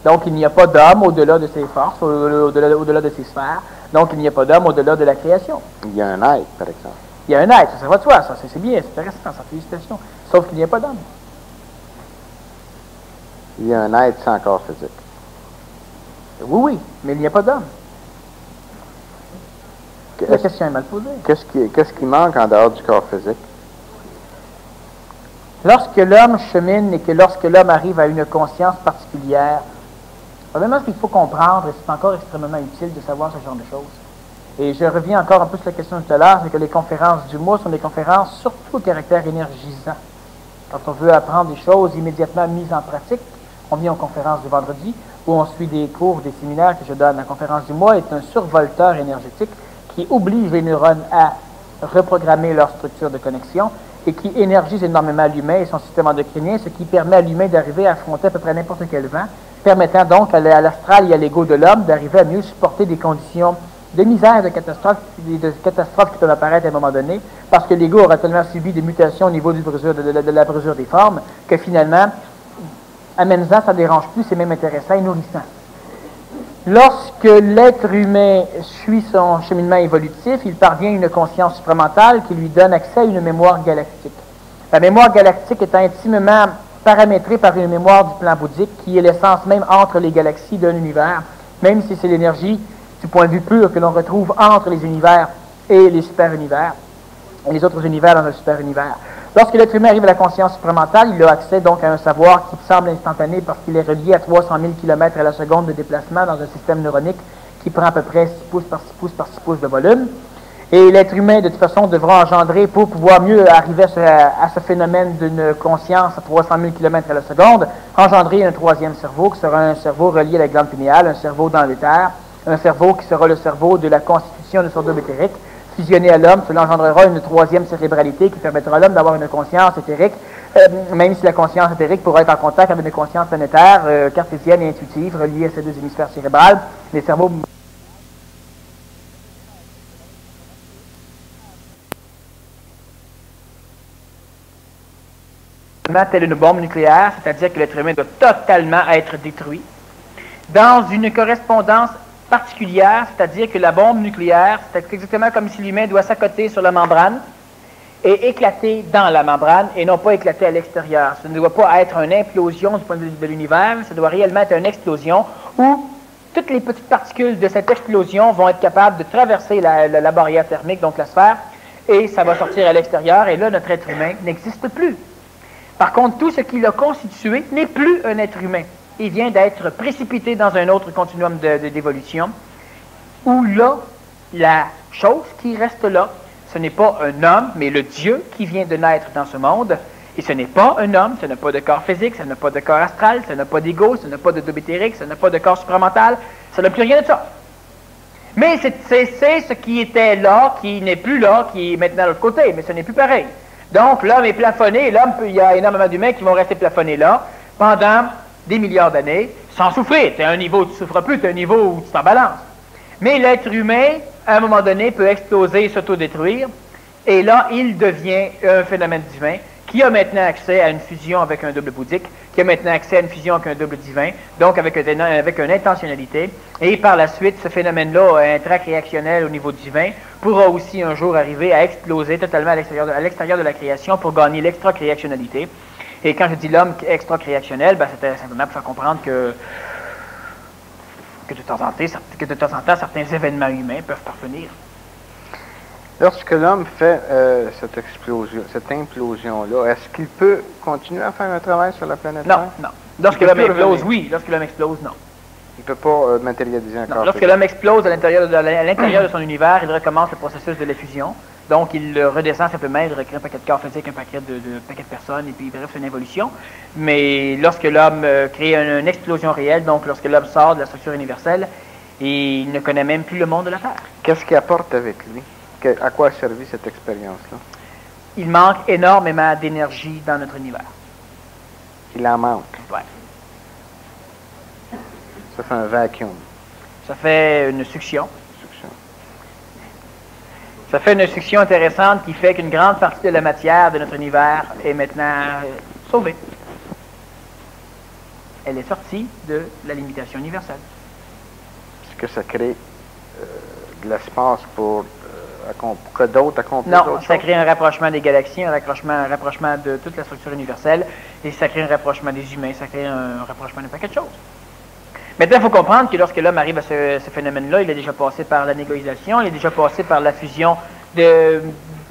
Donc, il n'y a pas d'homme au-delà de ses forces, au-delà de ses sphères. Donc, il n'y a pas d'homme au-delà de la création. Il y a un être, par exemple. Il y a un être, ça va de soi, ça, c'est bien, c'est intéressant, ça, félicitations. Sauf qu'il n'y a pas d'homme. Il y a un être sans corps physique. Oui, oui, mais il n'y a pas d'homme. La question est mal posée. Qu'est-ce qui manque en dehors du corps physique? Lorsque l'homme chemine et que lorsque l'homme arrive à une conscience particulière, probablement ce qu'il faut comprendre, et c'est encore extrêmement utile de savoir ce genre de choses. Et je reviens encore un peu sur la question de tout à l'heure, c'est que les conférences du mois sont des conférences surtout au caractère énergisant. Quand on veut apprendre des choses immédiatement mises en pratique, on vient aux conférences du vendredi, où on suit des cours, des séminaires que je donne. La conférence du mois est un survolteur énergétique qui oblige les neurones à reprogrammer leur structure de connexion et qui énergise énormément l'humain et son système endocrinien, ce qui permet à l'humain d'arriver à affronter à peu près n'importe quel vent, permettant donc à l'astral et à l'ego de l'homme d'arriver à mieux supporter des conditions de misère, de catastrophes qui peuvent apparaître à un moment donné, parce que l'ego aura tellement subi des mutations au niveau de la brusure des formes, que finalement, amusant, ça ne dérange plus, c'est même intéressant et nourrissant. Lorsque l'être humain suit son cheminement évolutif, il parvient à une conscience supramentale qui lui donne accès à une mémoire galactique. La mémoire galactique est intimement paramétrée par une mémoire du plan bouddhique qui est l'essence même entre les galaxies d'un univers, même si c'est l'énergie du point de vue pur que l'on retrouve entre les univers et les super-univers, et les autres univers dans le super-univers. Lorsque l'être humain arrive à la conscience supramentale, il a accès donc à un savoir qui semble instantané parce qu'il est relié à 300 000 km à la seconde de déplacement dans un système neuronique qui prend à peu près 6 pouces par 6 pouces par 6 pouces de volume. Et l'être humain, de toute façon, devra engendrer, pour pouvoir mieux arriver à ce phénomène d'une conscience à 300 000 km à la seconde, engendrer un troisième cerveau qui sera un cerveau relié à la glande pinéale, un cerveau dans l'éther, un cerveau qui sera le cerveau de la constitution de son double éthérique. Fusionné à l'homme, cela engendrera une troisième cérébralité qui permettra à l'homme d'avoir une conscience éthérique, même si la conscience éthérique pourra être en contact avec une conscience planétaire, cartésienne et intuitive, reliée à ces deux hémisphères cérébrales. Les cerveaux telle une bombe nucléaire, c'est-à-dire que l'être humain doit totalement être détruit, dans une correspondance particulière, c'est-à-dire que la bombe nucléaire, c'est exactement comme si l'humain doit s'accoter sur la membrane et éclater dans la membrane et non pas éclater à l'extérieur. Ça ne doit pas être une implosion du point de vue de l'univers, ça doit réellement être une explosion où toutes les petites particules de cette explosion vont être capables de traverser la barrière thermique, donc la sphère, et ça va sortir à l'extérieur, et là, notre être humain n'existe plus. Par contre, tout ce qui l'a constitué n'est plus un être humain. Il vient d'être précipité dans un autre continuum d'évolution, où là, la chose qui reste là, ce n'est pas un homme, mais le Dieu qui vient de naître dans ce monde. Et ce n'est pas un homme, ça n'a pas de corps physique, ça n'a pas de corps astral, ça n'a pas d'ego, ça n'a pas de double éthérique, ça n'a pas de corps supramental, ça n'a plus rien de ça. Mais c'est ce qui était là, qui n'est plus là, qui est maintenant de l'autre côté, mais ce n'est plus pareil. Donc, l'homme est plafonné, il y a énormément d'humains qui vont rester plafonnés là pendant des milliards d'années, sans souffrir. Tu as un niveau où tu ne souffres plus, tu as un niveau où tu t'en balances. Mais l'être humain, à un moment donné, peut exploser et s'autodétruire, et là, il devient un phénomène divin qui a maintenant accès à une fusion avec un double bouddhique, qui a maintenant accès à une fusion avec un double divin, donc avec une intentionnalité, et par la suite, ce phénomène-là, intracréationnel au niveau divin, pourra aussi un jour arriver à exploser totalement à l'extérieur de la création pour gagner l'extra-créationnalité. Et quand je dis l'homme extra-créationnel, ben, c'était simplement pour faire comprendre que de temps en temps, certains événements humains peuvent parvenir. Lorsque l'homme fait cette implosion-là, est-ce qu'il peut continuer à faire un travail sur la planète Terre? Non. Lorsque l'homme explose, oui. Lorsque l'homme explose, non. Il ne peut pas matérialiser un corps. Lorsque l'homme explose à l'intérieur de son univers, il recommence le processus de la fusion. Donc, il redescend simplement, il recrée un paquet de corps physiques, un paquet de personnes, et puis bref, c'est une évolution. Mais lorsque l'homme crée une explosion réelle, donc lorsque l'homme sort de la structure universelle, il ne connaît même plus le monde de la Terre. Qu'est-ce qu'il apporte avec lui? À quoi a servi cette expérience-là? Il manque énormément d'énergie dans notre univers. Il en manque. Oui. Ça fait un vacuum. Ça fait une succion. Ça fait une succion intéressante qui fait qu'une grande partie de la matière de notre univers est maintenant sauvée. Elle est sortie de la limitation universelle. Est-ce que ça crée de l'espace pour que d'autres accomplissent Non, d'autres ça choses? crée un rapprochement des galaxies, un rapprochement de toute la structure universelle, et ça crée un rapprochement des humains, ça crée un rapprochement d'un paquet de choses. Maintenant, il faut comprendre que lorsque l'homme arrive à ce phénomène-là, il est déjà passé par la négoïsation, il est déjà passé par la fusion de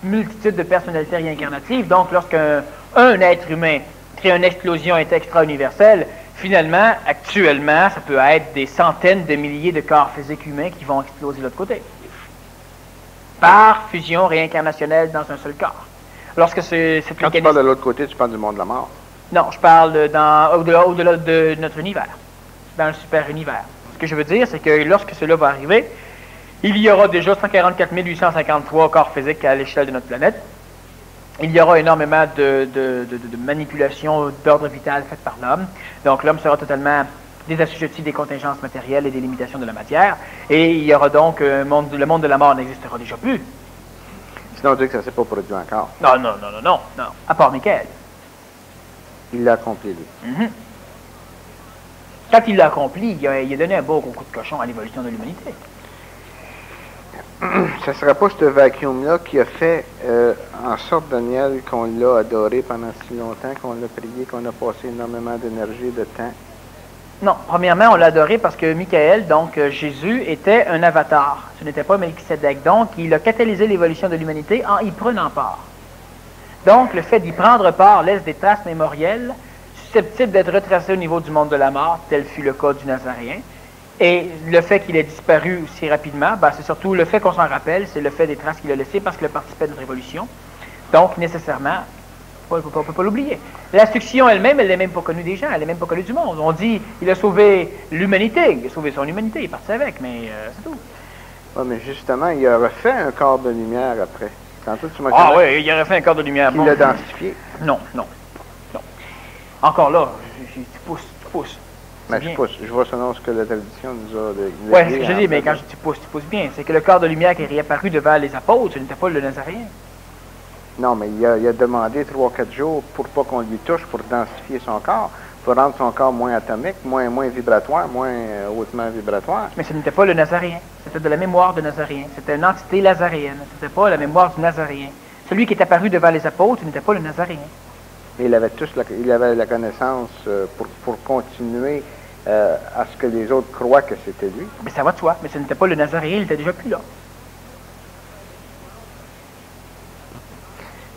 multitudes de personnalités réincarnatives. Donc, lorsqu'un être humain crée une explosion extra-universelle, finalement, actuellement, ça peut être des centaines de milliers de corps physiques humains qui vont exploser de l'autre côté. Par fusion réincarnationnelle dans un seul corps. Lorsque Quand tu parles de l'autre côté, tu parles du monde de la mort. Non, je parle au-delà de notre univers, dans le super-univers. Ce que je veux dire, c'est que lorsque cela va arriver, il y aura déjà 144 853 corps physiques à l'échelle de notre planète. Il y aura énormément de manipulations d'ordre vital faites par l'homme. Donc l'homme sera totalement désassujetti des contingences matérielles et des limitations de la matière. Et il y aura donc le monde de la mort n'existera déjà plus. Sinon, on dit que ça ne s'est pas produit encore. Non. À part Michael. Il l'a accompli, lui. Mm-hmm. Quand il l'a accompli, il a donné un beau gros coup de cochon à l'évolution de l'humanité. ce ne serait pas ce vacuum-là qui a fait en sorte, Daniel, qu'on l'a adoré pendant si longtemps, qu'on l'a prié, qu'on a passé énormément d'énergie et de temps? Non, premièrement, on l'a adoré parce que Michael, donc Jésus, était un avatar. Ce n'était pas Melchisédek. Donc, il a catalysé l'évolution de l'humanité en y prenant part. Donc, le fait d'y prendre part laisse des traces mémorielles susceptibles d'être retracées au niveau du monde de la mort, tel fut le cas du Nazaréen. Et le fait qu'il ait disparu si rapidement, ben, c'est surtout le fait qu'on s'en rappelle, c'est le fait des traces qu'il a laissées parce qu'il a participé à notre révolution. Donc, nécessairement, on ne peut pas l'oublier. La succion elle-même, elle n'est même pas connue des gens, elle n'est même pas connue du monde. On dit il a sauvé l'humanité, il a sauvé son humanité, il est parti avec, mais c'est tout. Oui, mais justement, il a refait un corps de lumière après. Tantôt, tu m'as dit oui, il a refait un corps de lumière. qu'il l'a densifié. Non. Encore là, tu pousses. Mais je vois selon ce que la tradition nous a dit. Oui, c'est ce que je dis, mais quand je dis tu pousses bien. C'est que le corps de lumière qui est réapparu devant les apôtres, ce n'était pas le Nazaréen. Non, mais il a demandé 3-4 jours pour pas qu'on lui touche, pour densifier son corps, pour rendre son corps moins atomique, moins vibratoire, moins hautement vibratoire. Mais ce n'était pas le Nazaréen. C'était de la mémoire de Nazaréen. C'était une entité nazaréenne. Ce n'était pas la mémoire du Nazaréen. Celui qui est apparu devant les apôtres, ce n'était pas le Nazaréen. Mais il avait la connaissance pour continuer à ce que les autres croient que c'était lui. Mais ça va de soi. Mais ce n'était pas le Nazaréen, il était déjà plus là.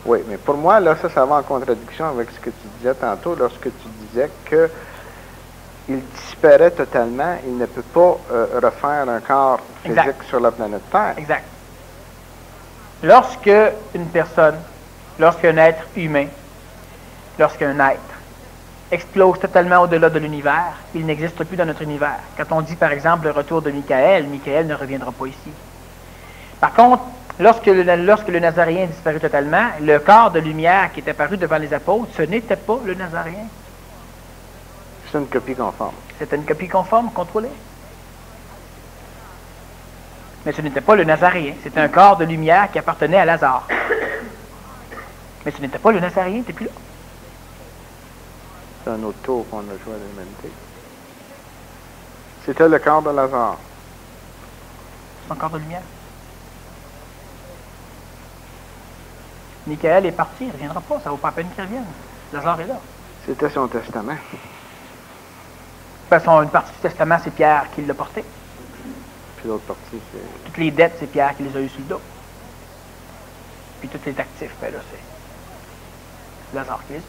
Oui, mais pour moi, là, ça va en contradiction avec ce que tu disais tantôt, lorsque tu disais que il disparaît totalement, il ne peut pas refaire un corps physique sur la planète Terre. Exact. Lorsque une personne, lorsqu'un être humain, lorsqu'un être explose totalement au-delà de l'univers, il n'existe plus dans notre univers. Quand on dit, par exemple, le retour de Michael ne reviendra pas ici. Par contre, lorsque le Nazaréen disparut totalement, le corps de lumière qui est apparu devant les apôtres, ce n'était pas le Nazaréen. C'est une copie conforme. C'était une copie conforme, contrôlée. Mais ce n'était pas le Nazaréen. C'était un corps de lumière qui appartenait à Lazare. Mais ce n'était pas le Nazaréen, il n'était plus là. C'est un autre tour qu'on a joué à l'humanité. C'était le corps de Lazare. C'est un corps de lumière. Michael est parti, il ne reviendra pas, ça ne vaut pas la peine qu'il revienne. Lazare est là. C'était son testament. De toute façon, une partie du testament, c'est Pierre qui l'a porté. Puis l'autre partie, c'est... Toutes les dettes, c'est Pierre qui les a eues sur le dos. Puis tous les actifs, ben là, c'est Lazare qui les a.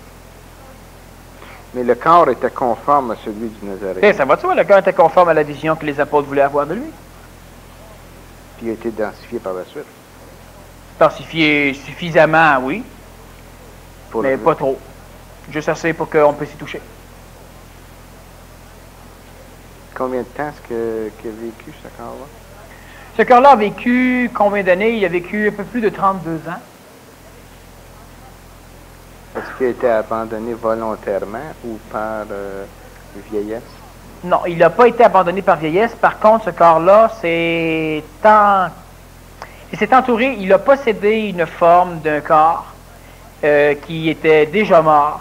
Mais le corps était conforme à celui du Nazaréen. Et ça va de soi, le corps était conforme à la vision que les apôtres voulaient avoir de lui. Puis il a été densifié par la suite. Densifié suffisamment, oui, mais pas trop. Juste assez pour qu'on puisse y toucher. Combien de temps est-ce qu'il a vécu, ce corps-là? Ce corps-là a vécu combien d'années? Il a vécu un peu plus de 32 ans. Est-ce qu'il a été abandonné volontairement ou par vieillesse? Non, il n'a pas été abandonné par vieillesse. Par contre, ce corps-là, il s'est entouré, il a possédé une forme d'un corps qui était déjà mort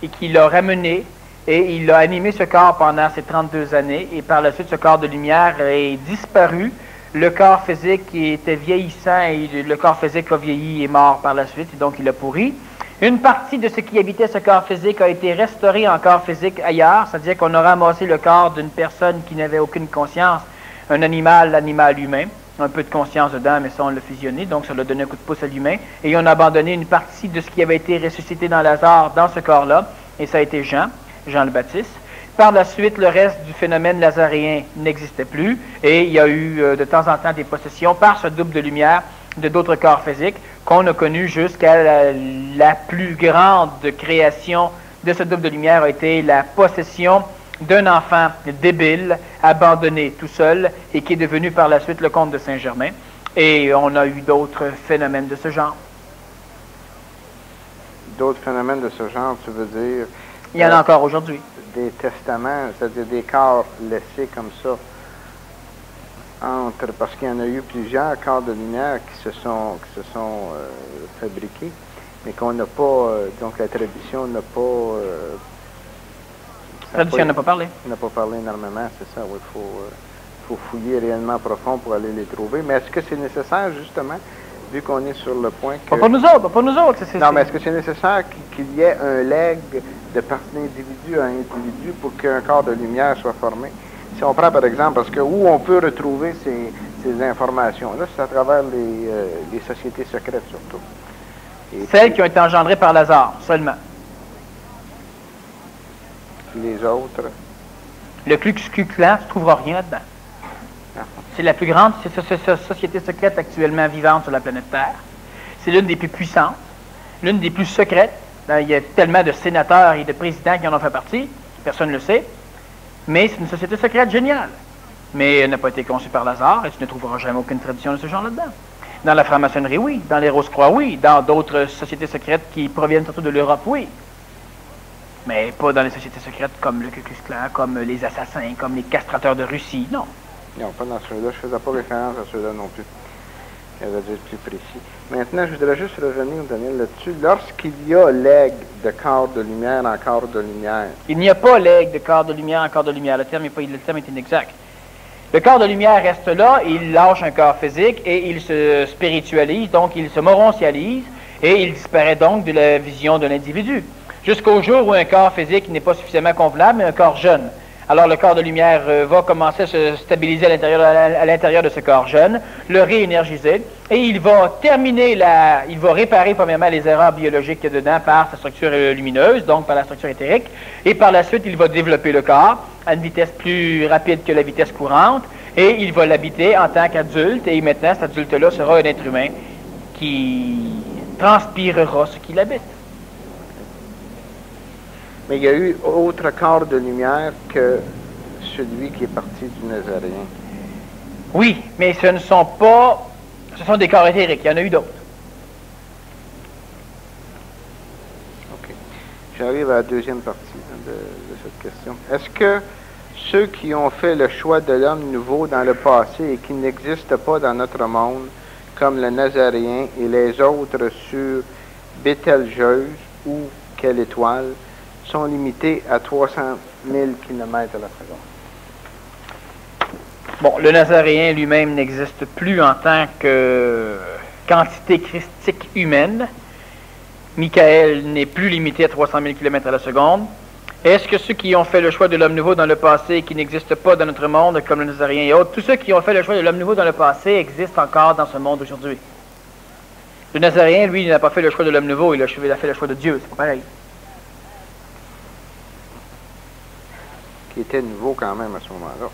et qui l'a ramené et il a animé ce corps pendant ces 32 années et par la suite, ce corps de lumière est disparu. Le corps physique qui était vieillissant et le corps physique a vieilli et est mort par la suite et donc il a pourri. Une partie de ce qui habitait ce corps physique a été restaurée en corps physique ailleurs, c'est-à-dire qu'on a ramassé le corps d'une personne qui n'avait aucune conscience, un animal, l'animal humain, un peu de conscience dedans, mais ça on l'a fusionné, donc ça l'a donné un coup de pouce à l'humain, et on a abandonné une partie de ce qui avait été ressuscité dans Lazare dans ce corps-là, et ça a été Jean le Baptiste. Par la suite, le reste du phénomène lazaréen n'existait plus, et il y a eu de temps en temps des possessions par ce double de lumière de d'autres corps physiques qu'on a connu jusqu'à la plus grande création de ce double de lumière a été la possession d'un enfant débile, abandonné tout seul, et qui est devenu par la suite le comte de Saint-Germain. Et on a eu d'autres phénomènes de ce genre. D'autres phénomènes de ce genre, tu veux dire? Il y en a encore aujourd'hui. Des testaments, c'est-à-dire des corps laissés comme ça, parce qu'il y en a eu plusieurs corps de lumière qui se sont fabriqués, mais qu'on n'a pas, donc la tradition n'a pas... La tradition n'a pas parlé. N'a pas parlé énormément, c'est ça, oui, il faut faut fouiller réellement profond pour aller les trouver. Mais est-ce que c'est nécessaire, justement, vu qu'on est sur le point que... Pas pour nous autres, pas pour nous autres. Non, mais est-ce que c'est nécessaire qu'il y ait un leg de par individu à individu pour qu'un corps de lumière soit formé? Si on prend, par exemple, parce que où on peut retrouver ces informations-là, c'est à travers les sociétés secrètes, surtout. Et celles qui ont été engendrées par Lazare, seulement. Les autres... Le Ku Klux Klan, tu ne trouveras rien là-dedans. C'est la plus grande société secrète actuellement vivante sur la planète Terre. C'est l'une des plus puissantes, l'une des plus secrètes. Il y a tellement de sénateurs et de présidents qui en ont fait partie, personne ne le sait. Mais c'est une société secrète géniale. Mais elle n'a pas été conçue par Lazare et tu ne trouveras jamais aucune tradition de ce genre là-dedans. Dans la franc-maçonnerie, oui. Dans les Rose-Croix, oui. Dans d'autres sociétés secrètes qui proviennent surtout de l'Europe, oui. Mais pas dans les sociétés secrètes comme le Ku Klux Klan, comme les assassins, comme les castrateurs de Russie, non. Non, pas dans ceux-là. Je ne faisais pas référence à ceux-là non plus. Ça va être plus précis. Maintenant, je voudrais juste revenir, Daniel, là-dessus. Lorsqu'il y a legs de corps de lumière en corps de lumière... Il n'y a pas legs de corps de lumière en corps de lumière. Le terme est inexact. Le corps de lumière reste là, il lâche un corps physique et il se spiritualise, donc il se moroncialise et il disparaît donc de la vision de l'individu. Jusqu'au jour où un corps physique n'est pas suffisamment convenable, mais un corps jeune. Alors le corps de lumière va commencer à se stabiliser à l'intérieur de ce corps jeune, le réénergiser, et il va il va réparer premièrement les erreurs biologiques qu'il y a dedans par sa structure lumineuse, donc par la structure éthérique, et par la suite il va développer le corps à une vitesse plus rapide que la vitesse courante, et il va l'habiter en tant qu'adulte, et maintenant cet adulte-là sera un être humain qui transpirera ce qu'il habite. Mais il y a eu autre corps de lumière que celui qui est parti du Nazaréen. Oui, mais ce sont des corps éthériques. Il y en a eu d'autres. OK. J'arrive à la deuxième partie de cette question. Est-ce que ceux qui ont fait le choix de l'homme nouveau dans le passé et qui n'existent pas dans notre monde, comme le Nazaréen et les autres sur Bételgeuse ou quelle étoile, sont limités à 300 000 km à la seconde? Bon, le Nazaréen lui-même n'existe plus en tant que quantité christique humaine. Michael n'est plus limité à 300 000 km à la seconde. Est-ce que ceux qui ont fait le choix de l'homme nouveau dans le passé et qui n'existent pas dans notre monde, comme le Nazaréen et autres, tous ceux qui ont fait le choix de l'homme nouveau dans le passé existent encore dans ce monde aujourd'hui? Le Nazaréen, lui, il n'a pas fait le choix de l'homme nouveau, il a fait le choix de Dieu, c'est pas pareil. Qui était nouveau quand même à ce moment-là.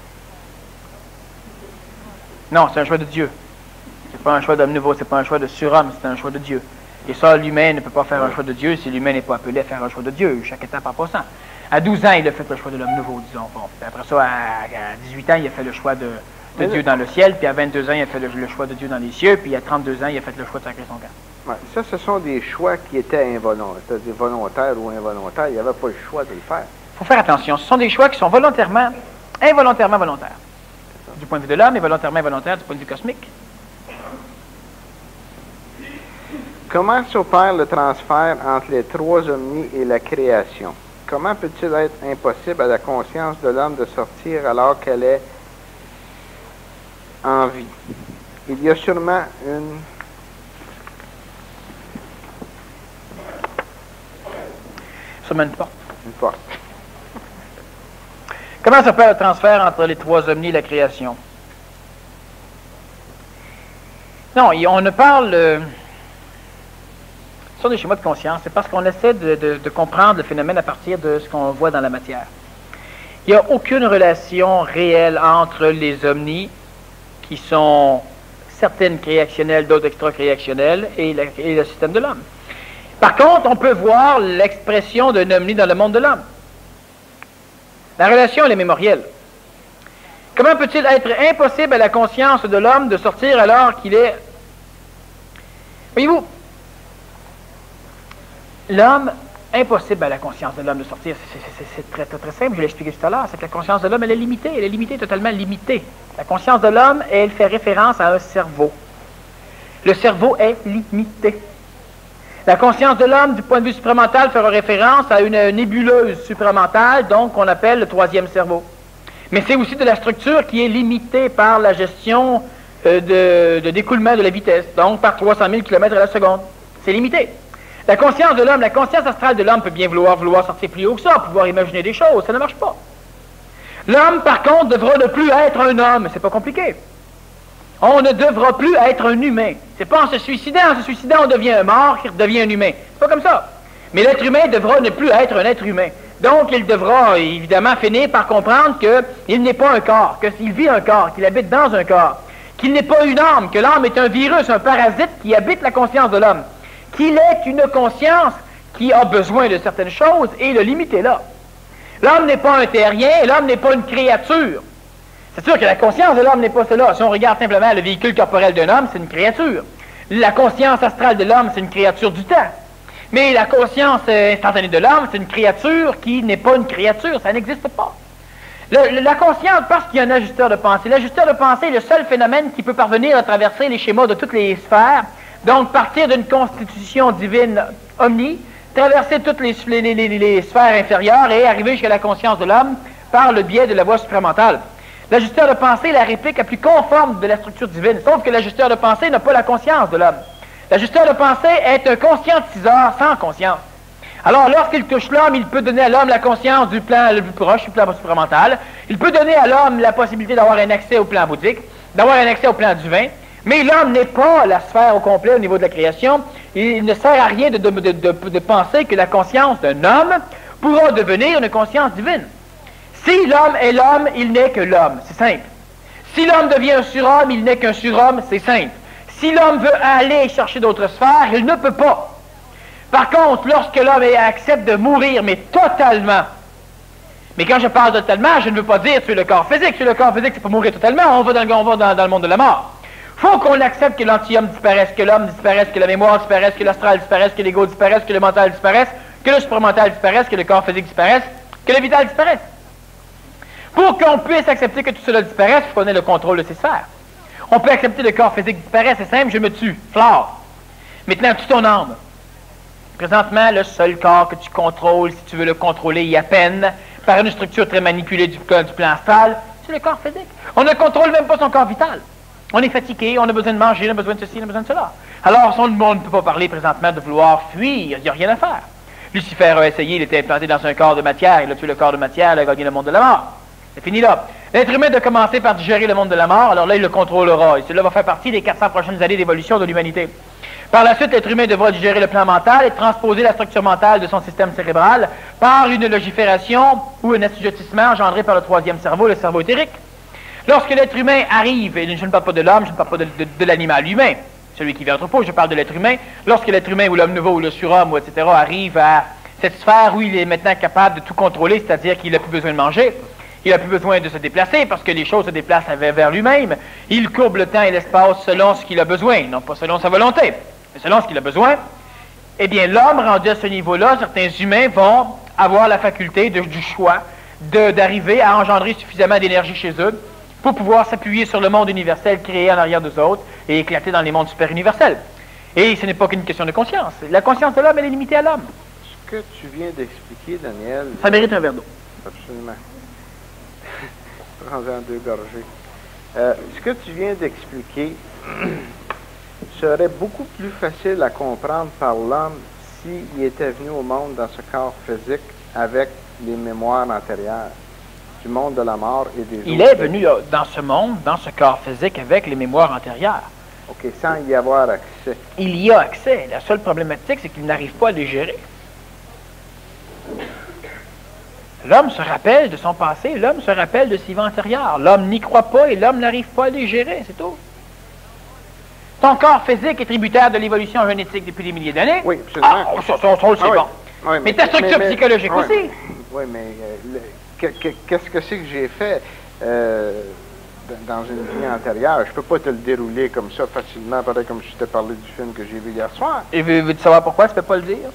Non, c'est un choix de Dieu. C'est pas un choix d'homme nouveau, c'est pas un choix de surhomme, c'est un choix de Dieu. Et ça, l'humain ne peut pas faire un choix de Dieu si l'humain n'est pas appelé à faire un choix de Dieu, chaque étape en passant. À 12 ans, il a fait le choix de l'homme nouveau, disons. Bon. Puis après ça, à 18 ans, il a fait le choix de Dieu dans le ciel, puis à 22 ans, il a fait le choix de Dieu dans les cieux, puis à 32 ans, il a fait le choix de sacrer son camp. Ouais, ça, ce sont des choix qui étaient involontaires, c'est-à-dire volontaires ou involontaires. Il n'y avait pas le choix de le faire. Il faut faire attention. Ce sont des choix qui sont involontairement volontaires. Du point de vue de l'homme et volontairement involontaire du point de vue cosmique. Comment s'opère le transfert entre les trois omnis et la création? Comment peut-il être impossible à la conscience de l'homme de sortir alors qu'elle est en vie? Il y a sûrement une... Sûrement une porte. Une porte. Comment s'opère le transfert entre les trois omnis et la création? Non, on ne parle... Ce sont des schémas de conscience. C'est parce qu'on essaie de comprendre le phénomène à partir de ce qu'on voit dans la matière. Il n'y a aucune relation réelle entre les omnis, qui sont certaines créationnelles, d'autres extra-créationnelles, et le système de l'homme. Par contre, on peut voir l'expression d'un omni dans le monde de l'homme. La relation, elle est mémorielle. Comment peut-il être impossible à la conscience de l'homme de sortir alors qu'il est... Voyez-vous, l'homme, impossible à la conscience de l'homme de sortir, c'est très, très, très simple, je l'ai expliqué tout à l'heure, c'est que la conscience de l'homme, elle est limitée, totalement limitée. La conscience de l'homme, elle fait référence à un cerveau. Le cerveau est limité. La conscience de l'homme, du point de vue supramental, fera référence à une nébuleuse supramentale, donc qu'on appelle le troisième cerveau. Mais c'est aussi de la structure qui est limitée par la gestion de d'écoulement de la vitesse, donc par 300 000 km à la seconde. C'est limité. La conscience de l'homme, la conscience astrale de l'homme peut bien vouloir sortir plus haut que ça, pouvoir imaginer des choses, ça ne marche pas. L'homme, par contre, devra ne plus être un homme, c'est pas compliqué. On ne devra plus être un humain. C'est pas en se suicidant, on devient un mort qui devient un humain. C'est pas comme ça. Mais l'être humain devra ne plus être un être humain. Donc, il devra évidemment finir par comprendre qu'il n'est pas un corps, qu'il vit un corps, qu'il habite dans un corps, qu'il n'est pas une âme, que l'âme est un virus, un parasite qui habite la conscience de l'homme, qu'il est une conscience qui a besoin de certaines choses et le limite est là. L'homme n'est pas un terrien, l'homme n'est pas une créature. C'est sûr que la conscience de l'homme n'est pas cela. Si on regarde simplement le véhicule corporel d'un homme, c'est une créature. La conscience astrale de l'homme, c'est une créature du temps. Mais la conscience instantanée de l'homme, c'est une créature qui n'est pas une créature, ça n'existe pas. La conscience, parce qu'il y a un ajusteur de pensée. L'ajusteur de pensée est le seul phénomène qui peut parvenir à traverser les schémas de toutes les sphères, donc partir d'une constitution divine omni, traverser toutes les sphères inférieures et arriver jusqu'à la conscience de l'homme par le biais de la voie supramentale. L'ajusteur de pensée est la réplique la plus conforme de la structure divine, sauf que l'ajusteur de pensée n'a pas la conscience de l'homme. L'ajusteur de pensée est un conscientiseur sans conscience. Alors, lorsqu'il touche l'homme, il peut donner à l'homme la conscience du plan le plus proche, du plan supramental. Il peut donner à l'homme la possibilité d'avoir un accès au plan bouddhique, d'avoir un accès au plan divin. Mais l'homme n'est pas la sphère au complet au niveau de la création. Il ne sert à rien de penser que la conscience d'un homme pourra devenir une conscience divine. Si l'homme est l'homme, il n'est que l'homme. C'est simple. Si l'homme devient un surhomme, il n'est qu'un surhomme. C'est simple. Si l'homme veut aller chercher d'autres sphères, il ne peut pas. Par contre, lorsque l'homme accepte de mourir, mais totalement, mais quand je parle totalement, je ne veux pas dire tuer le corps physique. Tuer le corps physique, c'est pas mourir totalement, on va dans le monde de la mort. Il faut qu'on accepte que l'anti-homme disparaisse, que l'homme disparaisse, que la mémoire disparaisse, que l'astral disparaisse, que l'ego disparaisse, que le mental disparaisse, que le supramental disparaisse, que le corps physique disparaisse, que le vital disparaisse. Pour qu'on puisse accepter que tout cela disparaisse, il faut qu'on ait le contrôle de ces sphères. On peut accepter le corps physique disparaisse, c'est simple, je me tue, flore. Maintenant, tue ton âme. Présentement, le seul corps que tu contrôles, si tu veux le contrôler, il y a peine, par une structure très manipulée du plan astral, c'est le corps physique. On ne contrôle même pas son corps vital. On est fatigué, on a besoin de manger, on a besoin de ceci, on a besoin de cela. Alors, on ne peut pas parler présentement de vouloir fuir, il n'y a rien à faire. Lucifer a essayé, il était implanté dans un corps de matière, il a tué le corps de matière, il a gagné le monde de la mort. C'est fini là. L'être humain doit commencer par digérer le monde de la mort, alors là, il le contrôlera. Et cela va faire partie des 400 prochaines années d'évolution de l'humanité. Par la suite, l'être humain devra digérer le plan mental et transposer la structure mentale de son système cérébral par une logifération ou un assujettissement engendré par le troisième cerveau, le cerveau éthérique. Lorsque l'être humain arrive, et je ne parle pas de l'homme, je ne parle pas de l'animal humain, celui qui vit entre pauvres, je parle de l'être humain, lorsque l'être humain ou l'homme nouveau ou le surhomme, etc., arrive à cette sphère où il est maintenant capable de tout contrôler, c'est-à-dire qu'il n'a plus besoin de manger, il n'a plus besoin de se déplacer parce que les choses se déplacent vers lui-même, il courbe le temps et l'espace selon ce qu'il a besoin, non pas selon sa volonté, mais selon ce qu'il a besoin. Eh bien, l'homme rendu à ce niveau-là, certains humains vont avoir la faculté du choix d'arriver à engendrer suffisamment d'énergie chez eux pour pouvoir s'appuyer sur le monde universel créé en arrière d'eux autres et éclater dans les mondes super universels. Et ce n'est pas qu'une question de conscience. La conscience de l'homme, elle est limitée à l'homme. Ce que tu viens d'expliquer, Daniel... Ça mérite un verre d'eau. Absolument. Prends-en 2 gorgées. Ce que tu viens d'expliquer serait beaucoup plus facile à comprendre par l'homme s'il était venu au monde dans ce corps physique avec les mémoires antérieures du monde de la mort et des Il est venu dans ce monde, dans ce corps physique, avec les mémoires antérieures. OK, sans y avoir accès. Il y a accès. La seule problématique, c'est qu'il n'arrive pas à les gérer. L'homme se rappelle de son passé, l'homme se rappelle de ses vies antérieures. L'homme n'y croit pas et l'homme n'arrive pas à les gérer, c'est tout. Ton corps physique est tributaire de l'évolution génétique depuis des milliers d'années. Oui, absolument. Ah, on le sait bon. Oui, mais ta structure psychologique aussi. Oui, mais qu'est-ce que c'est que j'ai fait dans une vie antérieure? Je peux pas te le dérouler comme ça facilement, pareil comme je t'ai parlé du film que j'ai vu hier soir. Et veux-tu savoir pourquoi tu ne peux pas le dire?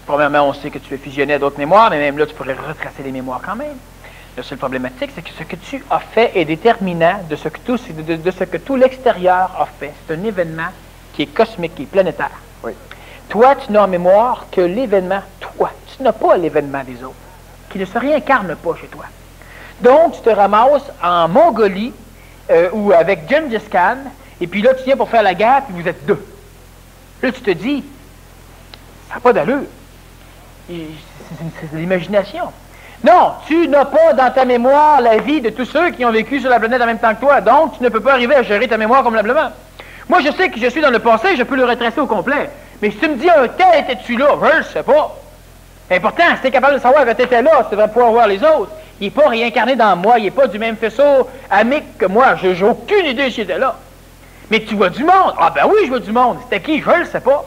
Premièrement, on sait que tu es fusionné à d'autres mémoires, mais même là, tu pourrais retracer les mémoires quand même. La seule problématique, c'est que ce que tu as fait est déterminant de ce que tout l'extérieur a fait. C'est un événement qui est cosmique, qui est planétaire. Oui. Toi, tu n'as en mémoire que l'événement, toi. Tu n'as pas l'événement des autres, qui ne se réincarne pas chez toi. Donc, tu te ramasses en Mongolie ou avec Gengis Khan, et puis là, tu viens pour faire la guerre, puis vous êtes deux. Là, tu te dis, ça n'a pas d'allure. C'est de l'imagination. Non, tu n'as pas dans ta mémoire la vie de tous ceux qui ont vécu sur la planète en même temps que toi, donc tu ne peux pas arriver à gérer ta mémoire convenablement. Moi, je sais que je suis dans le passé, je peux le retracer au complet. Mais si tu me dis, un tel était-tu là? Je ne sais pas. Et pourtant, si tu es capable de savoir que tu étais là, tu devrais pouvoir voir les autres. Il n'est pas réincarné dans moi, il n'est pas du même faisceau amique que moi. Je n'ai aucune idée s'il était là. Mais tu vois du monde. Ah ben oui, je vois du monde. C'était qui? Je ne le sais pas.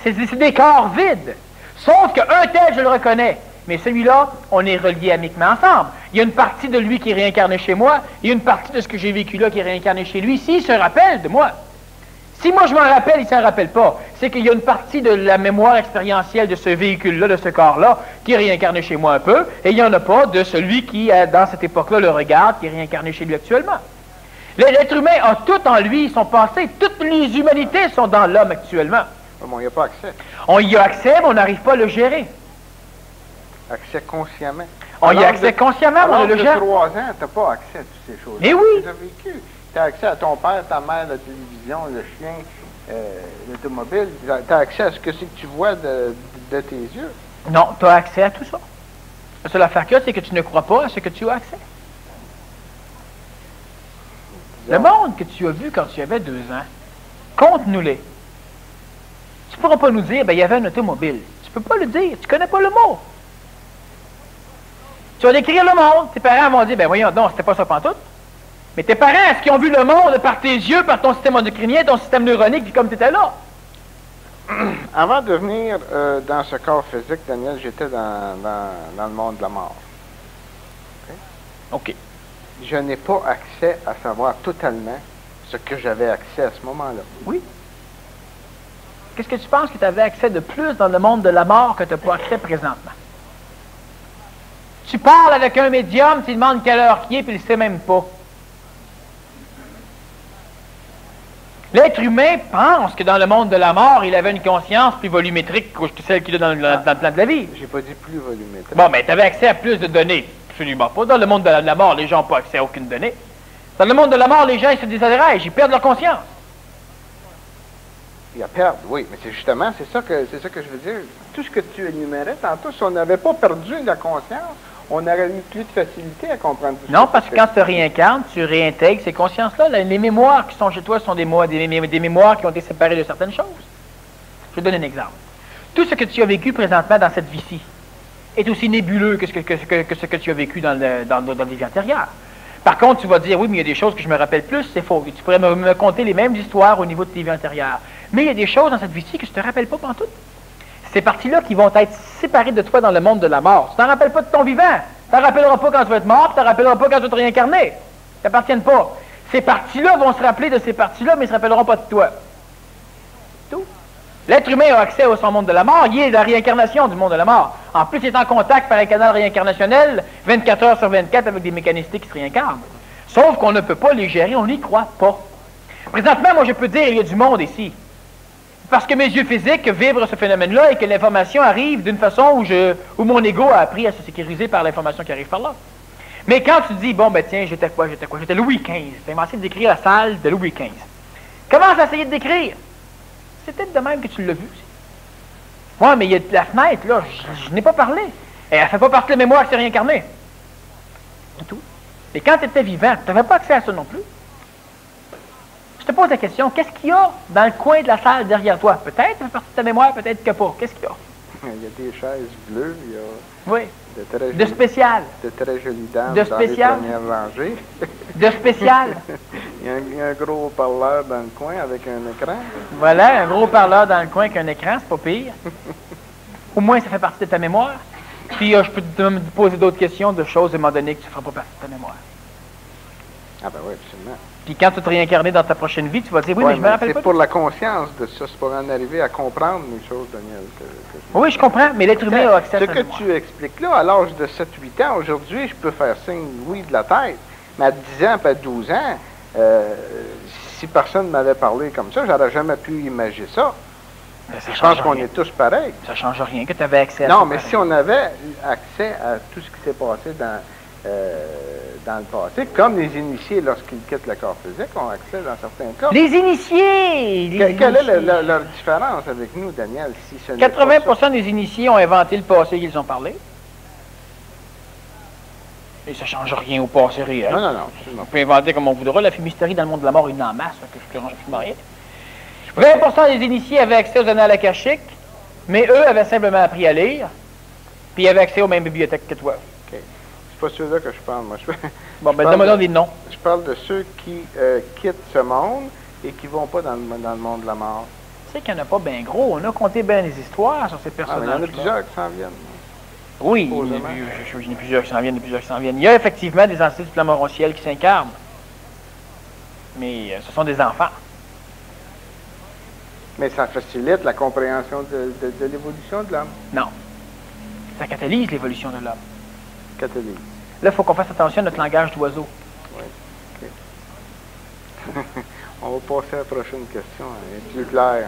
C'est des corps vides. Sauf qu'un tel, je le reconnais. Mais celui-là, on est reliés amiquement ensemble. Il y a une partie de lui qui est réincarnée chez moi, il y a une partie de ce que j'ai vécu là qui est réincarnée chez lui, s'il se rappelle de moi. Si moi je m'en rappelle, il ne s'en rappelle pas. C'est qu'il y a une partie de la mémoire expérientielle de ce véhicule-là, de ce corps-là, qui est réincarné chez moi un peu, et il n'y en a pas de celui qui, dans cette époque-là, le regarde, qui est réincarné chez lui actuellement. L'être humain a tout en lui, son passé, toutes les humanités sont dans l'homme actuellement. Mais on n'y a pas accès. On y a accès, mais on n'arrive pas à le gérer. Accès consciemment. On y a accès consciemment, mais on le gère. À 3 ans, tu n'as pas accès à toutes ces choses. Mais oui! Tu as vécu. Tu as accès à ton père, ta mère, la télévision, le chien, l'automobile. Tu as accès à ce que c'est que tu vois de tes yeux. Non, tu as accès à tout ça. La seule affaire qu'il y a, c'est que tu ne crois pas à ce que tu as accès. Le monde que tu as vu quand tu avais 2 ans, compte-nous-les. Tu ne pourras pas nous dire, ben, il y avait un automobile. Tu ne peux pas le dire, tu ne connais pas le mot. Tu vas décrire le monde, tes parents vont dire, ben voyons, non, c'était pas ça pantoute. Mais tes parents, est-ce qu'ils ont vu le monde par tes yeux, par ton système endocrinien, ton système neuronique, puis comme tu étais là? Avant de venir dans ce corps physique, Daniel, j'étais dans le monde de la mort. OK. Je n'ai pas accès à savoir totalement ce que j'avais accès à ce moment-là. Oui. Qu'est-ce que tu penses que tu avais accès de plus dans le monde de la mort que tu n'as pas accès présentement? Tu parles avec un médium, tu lui demandes quelle heure qui est, puis il ne sait même pas. L'être humain pense que dans le monde de la mort, il avait une conscience plus volumétrique que celle qu'il a dans le plan de la vie. J'ai pas dit plus volumétrique. Bon, mais tu avais accès à plus de données. Absolument pas. Dans le monde de la mort, les gens n'ont pas accès à aucune donnée. Dans le monde de la mort, les gens ils se désagrègent, ils perdent leur conscience. Ils perdent, oui, mais c'est justement, c'est ça que je veux dire. Tout ce que tu énumérais tantôt, si on n'avait pas perdu la conscience, on aurait eu plus de facilité à comprendre tout ça. Non, parce que quand tu te réincarnes, tu réintègres ces consciences-là. Les mémoires qui sont chez toi sont des mémoires qui ont été séparées de certaines choses. Je vais te donner un exemple. Tout ce que tu as vécu présentement dans cette vie-ci est aussi nébuleux que ce que tu as vécu dans les vies antérieures. Par contre, tu vas dire, oui, mais il y a des choses que je me rappelle plus, c'est faux. Et tu pourrais me conter les mêmes histoires au niveau de tes vies antérieures. Mais il y a des choses dans cette vie-ci que je ne te rappelle pas pantoute. Ces parties-là qui vont être séparées de toi dans le monde de la mort. Tu t'en rappelles pas de ton vivant. Tu t'en rappelleras pas quand tu vas être mort, tu t'en rappelleras pas quand tu vas te réincarner. Ils ne t'appartiennent pas. Ces parties-là vont se rappeler de ces parties-là, mais ils ne se rappelleront pas de toi. Tout. L'être humain a accès au son monde de la mort, il est la réincarnation du monde de la mort. En plus, il est en contact par un canal réincarnationnel 24 heures sur 24 avec des mécanicités qui se réincarnent. Sauf qu'on ne peut pas les gérer, on n'y croit pas. Présentement, moi, je peux dire, il y a du monde ici. Parce que mes yeux physiques vibrent ce phénomène-là et que l'information arrive d'une façon où mon ego a appris à se sécuriser par l'information qui arrive par là. Mais quand tu dis, bon, ben tiens, j'étais quoi? J'étais Louis XV. Tu as essayé de décrire la salle de Louis XV. Commence à essayer de décrire. C'est peut-être de même que tu l'as vu aussi. Oui, mais il y a la fenêtre, là, je n'ai pas parlé. Et elle ne fait pas partie de la mémoire qui s'est réincarnée. C'est tout. Et quand tu étais vivant, tu n'avais pas accès à ça non plus. Je te pose la question, qu'est-ce qu'il y a dans le coin de la salle derrière toi? Peut-être ça fait partie de ta mémoire, peut-être que pas. Qu'est-ce qu'il y a? Il y a des chaises bleues, il y a oui. de spécial. De très jolies dames de dans les spécial. premières rangées. De spécial. Il y a un gros haut-parleur dans le coin avec un écran. Voilà, un gros haut-parleur dans le coin avec un écran, c'est pas pire. Au moins, ça fait partie de ta mémoire. Puis, je peux te poser d'autres questions de choses à un moment donné que tu ne feras pas partie de ta mémoire. Ah ben oui, absolument. Puis quand tu vas te réincarner dans ta prochaine vie, tu vas dire, oui, mais je me rappelle pas. C'est pour la conscience de ça, c'est pour en arriver à comprendre les choses, Daniel. Oui, je comprends, mais l'être humain a accès à ça. Ce que tu expliques là, à l'âge de 7-8 ans, aujourd'hui, je peux faire signe oui de la tête, mais à 10 ans, pas à 12 ans, si personne ne m'avait parlé comme ça, j'aurais jamais pu imaginer ça. Je pense qu'on est tous pareils. Ça ne change rien que tu avais accès à ça. Non, mais si on avait accès à tout ce qui s'est passé dans le passé, comme les initiés, lorsqu'ils quittent le corps physique, ont accès dans certains cas. Les initiés! Quelle est leur différence avec nous, Daniel, si ce n'est 80% des initiés ont inventé le passé qu'ils ont parlé. Et ça ne change rien au passé réel. Non, non, non. Absolument. On peut inventer comme on voudra. La fumisterie dans le monde de la mort, il y en a en masse. Que je ne change absolument rien. 20% des initiés avaient accès aux annales akashiques, mais eux avaient simplement appris à lire, puis ils avaient accès aux mêmes bibliothèques que toi. OK. C'est pas ceux-là que je parle, moi. Bon, ben donne-moi donc des noms. Je parle de ceux qui quittent ce monde et qui ne vont pas dans le monde de la mort. Tu sais qu'il n'y en a pas bien gros. On a compté bien des histoires sur ces personnages. Il y en a plusieurs qui s'en viennent. Oui, il y en a plusieurs qui s'en viennent, Il y a effectivement des anciens du Flamoront-Ciel qui s'incarnent. Mais ce sont des enfants. Mais ça facilite la compréhension de l'évolution de l'homme. Non. Ça catalyse l'évolution de l'homme. Catalyse. Là, il faut qu'on fasse attention à notre langage d'oiseau. Oui. OK. On va passer à la prochaine question. Elle est plus claire.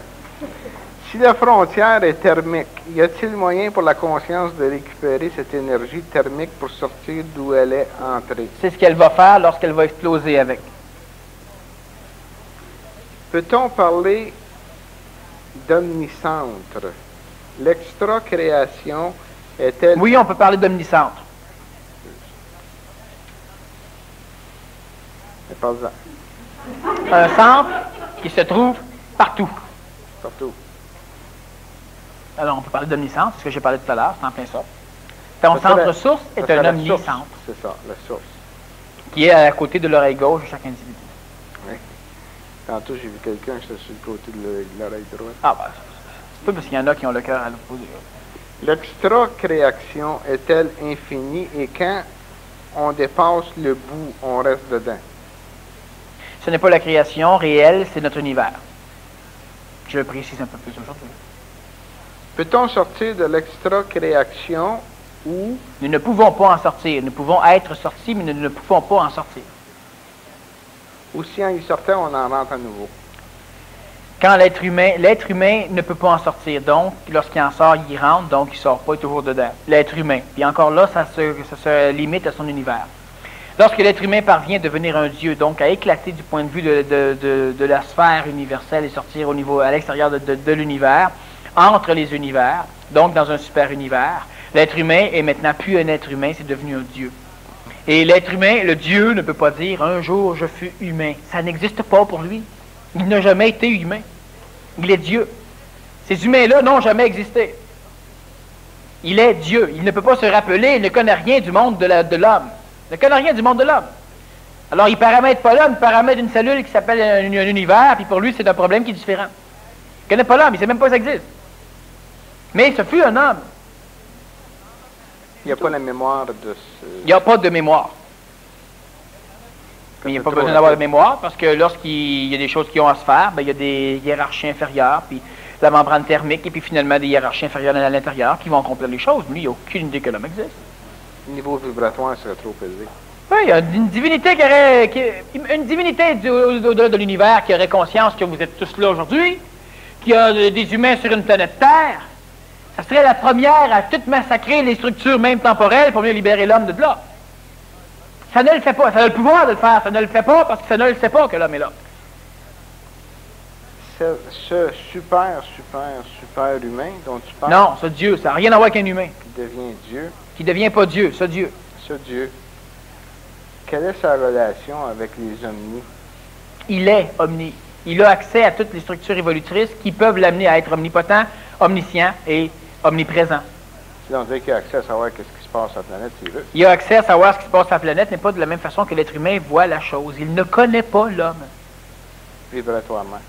Si la frontière est thermique, y a-t-il moyen pour la conscience de récupérer cette énergie thermique pour sortir d'où elle est entrée? C'est ce qu'elle va faire lorsqu'elle va exploser avec. Peut-on parler d'omnicentre? L'extra-création est-elle... Oui, on peut parler d'omnicentre. Mais parle-en. Un centre qui se trouve partout. Partout. Alors, on peut parler d'omnicentre, c'est ce que j'ai parlé tout à l'heure, c'est en plein ça. Ton centre source est un omnicentre. C'est ça, la source. Qui est à côté de l'oreille gauche de chaque individu. Oui. Tantôt, j'ai vu quelqu'un qui était sur le côté de l'oreille droite. Ah, ben, c'est pas parce qu'il y en a qui ont le cœur à l'opposé. L'extra-création est-elle infinie et quand on dépasse le bout, on reste dedans? Ce n'est pas la création réelle, c'est notre univers. Je le précise un peu plus aujourd'hui. Peut-on sortir de l'extra-création ou... Nous ne pouvons pas en sortir. Nous pouvons être sortis, mais nous ne pouvons pas en sortir. Ou si en y sortant, on en rentre à nouveau? Quand l'être humain ne peut pas en sortir. Donc, lorsqu'il en sort, il rentre, donc il ne sort pas, il est toujours dedans. L'être humain. Puis encore là, ça se limite à son univers. Lorsque l'être humain parvient à devenir un Dieu, donc à éclater du point de vue de la sphère universelle et sortir au niveau, à l'extérieur de l'univers, entre les univers, donc dans un super univers, l'être humain est maintenant plus un être humain, c'est devenu un Dieu. Et l'être humain, le Dieu, ne peut pas dire « un jour je fus humain ». Ça n'existe pas pour lui. Il n'a jamais été humain. Il est Dieu. Ces humains-là n'ont jamais existé. Il est Dieu. Il ne peut pas se rappeler, il ne connaît rien du monde de l'homme. Il ne connaît rien du monde de l'homme. Alors, il ne paramètre pas l'homme, il paramètre une cellule qui s'appelle un univers, puis pour lui, c'est un problème qui est différent. Il ne connaît pas l'homme, il ne sait même pas que ça existe. Mais ce fut un homme. Il n'y a pas la mémoire de ce... Il n'y a pas de mémoire. Mais il n'y a pas besoin d'avoir de mémoire, parce que lorsqu'il y a des choses qui ont à se faire, ben, il y a des hiérarchies inférieures, puis la membrane thermique, et puis finalement des hiérarchies inférieures à l'intérieur qui vont accomplir les choses. Lui, il n'a aucune idée que l'homme existe. Le niveau vibratoire serait trop élevé. Oui, il y a une divinité une divinité au-delà de l'univers qui aurait conscience que vous êtes tous là aujourd'hui, qui a des humains sur une planète Terre. Ça serait la première à tout massacrer les structures même temporelles pour mieux libérer l'homme de là. Ça ne le fait pas. Ça a le pouvoir de le faire. Ça ne le fait pas parce que ça ne le sait pas que l'homme est là. Ce super humain dont tu parles... Non, ce Dieu, ça n'a rien à voir avec un humain. Qui devient Dieu. Qui ne devient pas Dieu, ce Dieu. Ce Dieu. Quelle est sa relation avec les omnis? Il est omni. Il a accès à toutes les structures évolutrices qui peuvent l'amener à être omnipotent, omniscient et omniprésent. Donc, dès qu'il a accès à savoir ce qui se passe sur la planète, s'il veut. Il a accès à savoir ce qui se passe sur la planète, mais pas de la même façon que l'être humain voit la chose. Il ne connaît pas l'homme. Vibratoirement.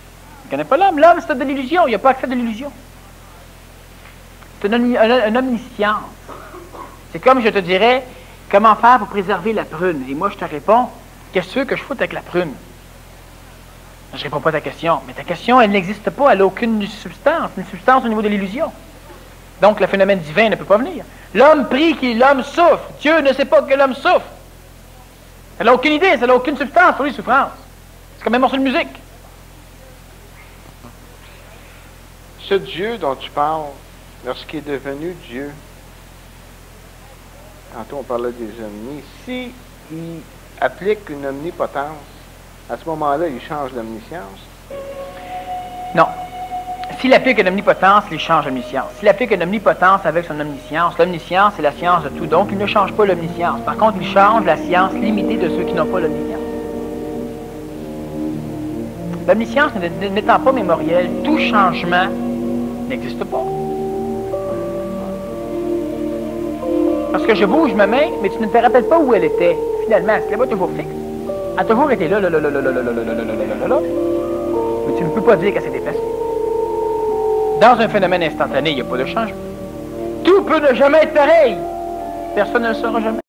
Il ne connaît pas l'homme. L'homme, c'est de l'illusion. Il n'a pas accès à de l'illusion. C'est une omniscience. C'est comme je te dirais, comment faire pour préserver la prune? Et moi, je te réponds, qu'est-ce que je fous avec la prune? Je ne réponds pas à ta question. Mais ta question, elle n'existe pas. Elle n'a aucune substance. Une substance au niveau de l'illusion. Donc, le phénomène divin ne peut pas venir. L'homme prie que l'homme souffre. Dieu ne sait pas que l'homme souffre. Ça n'a aucune idée. Ça n'a aucune substance pour lui, souffrance. C'est comme un morceau de musique. Ce Dieu dont tu parles, lorsqu'il est devenu Dieu, Tantôt, on parlait des omnis. Si il applique une omnipotence, à ce moment-là, il change l'omniscience? Non. S'il applique une omnipotence, il change l'omniscience. S'il applique une omnipotence avec son omniscience, l'omniscience, c'est la science de tout. Donc, il ne change pas l'omniscience. Par contre, il change la science limitée de ceux qui n'ont pas l'omniscience. L'omniscience n'étant pas mémorielle, tout changement n'existe pas. Parce que je bouge ma main, mais tu ne te rappelles pas où elle était. Finalement, elle n'est pas toujours fixe. Elle a toujours été là, là. Mais tu ne peux pas dire qu'elle s'est déplacée. Dans un phénomène instantané, il n'y a pas de changement. Tout peut ne jamais être pareil. Personne ne le saura jamais.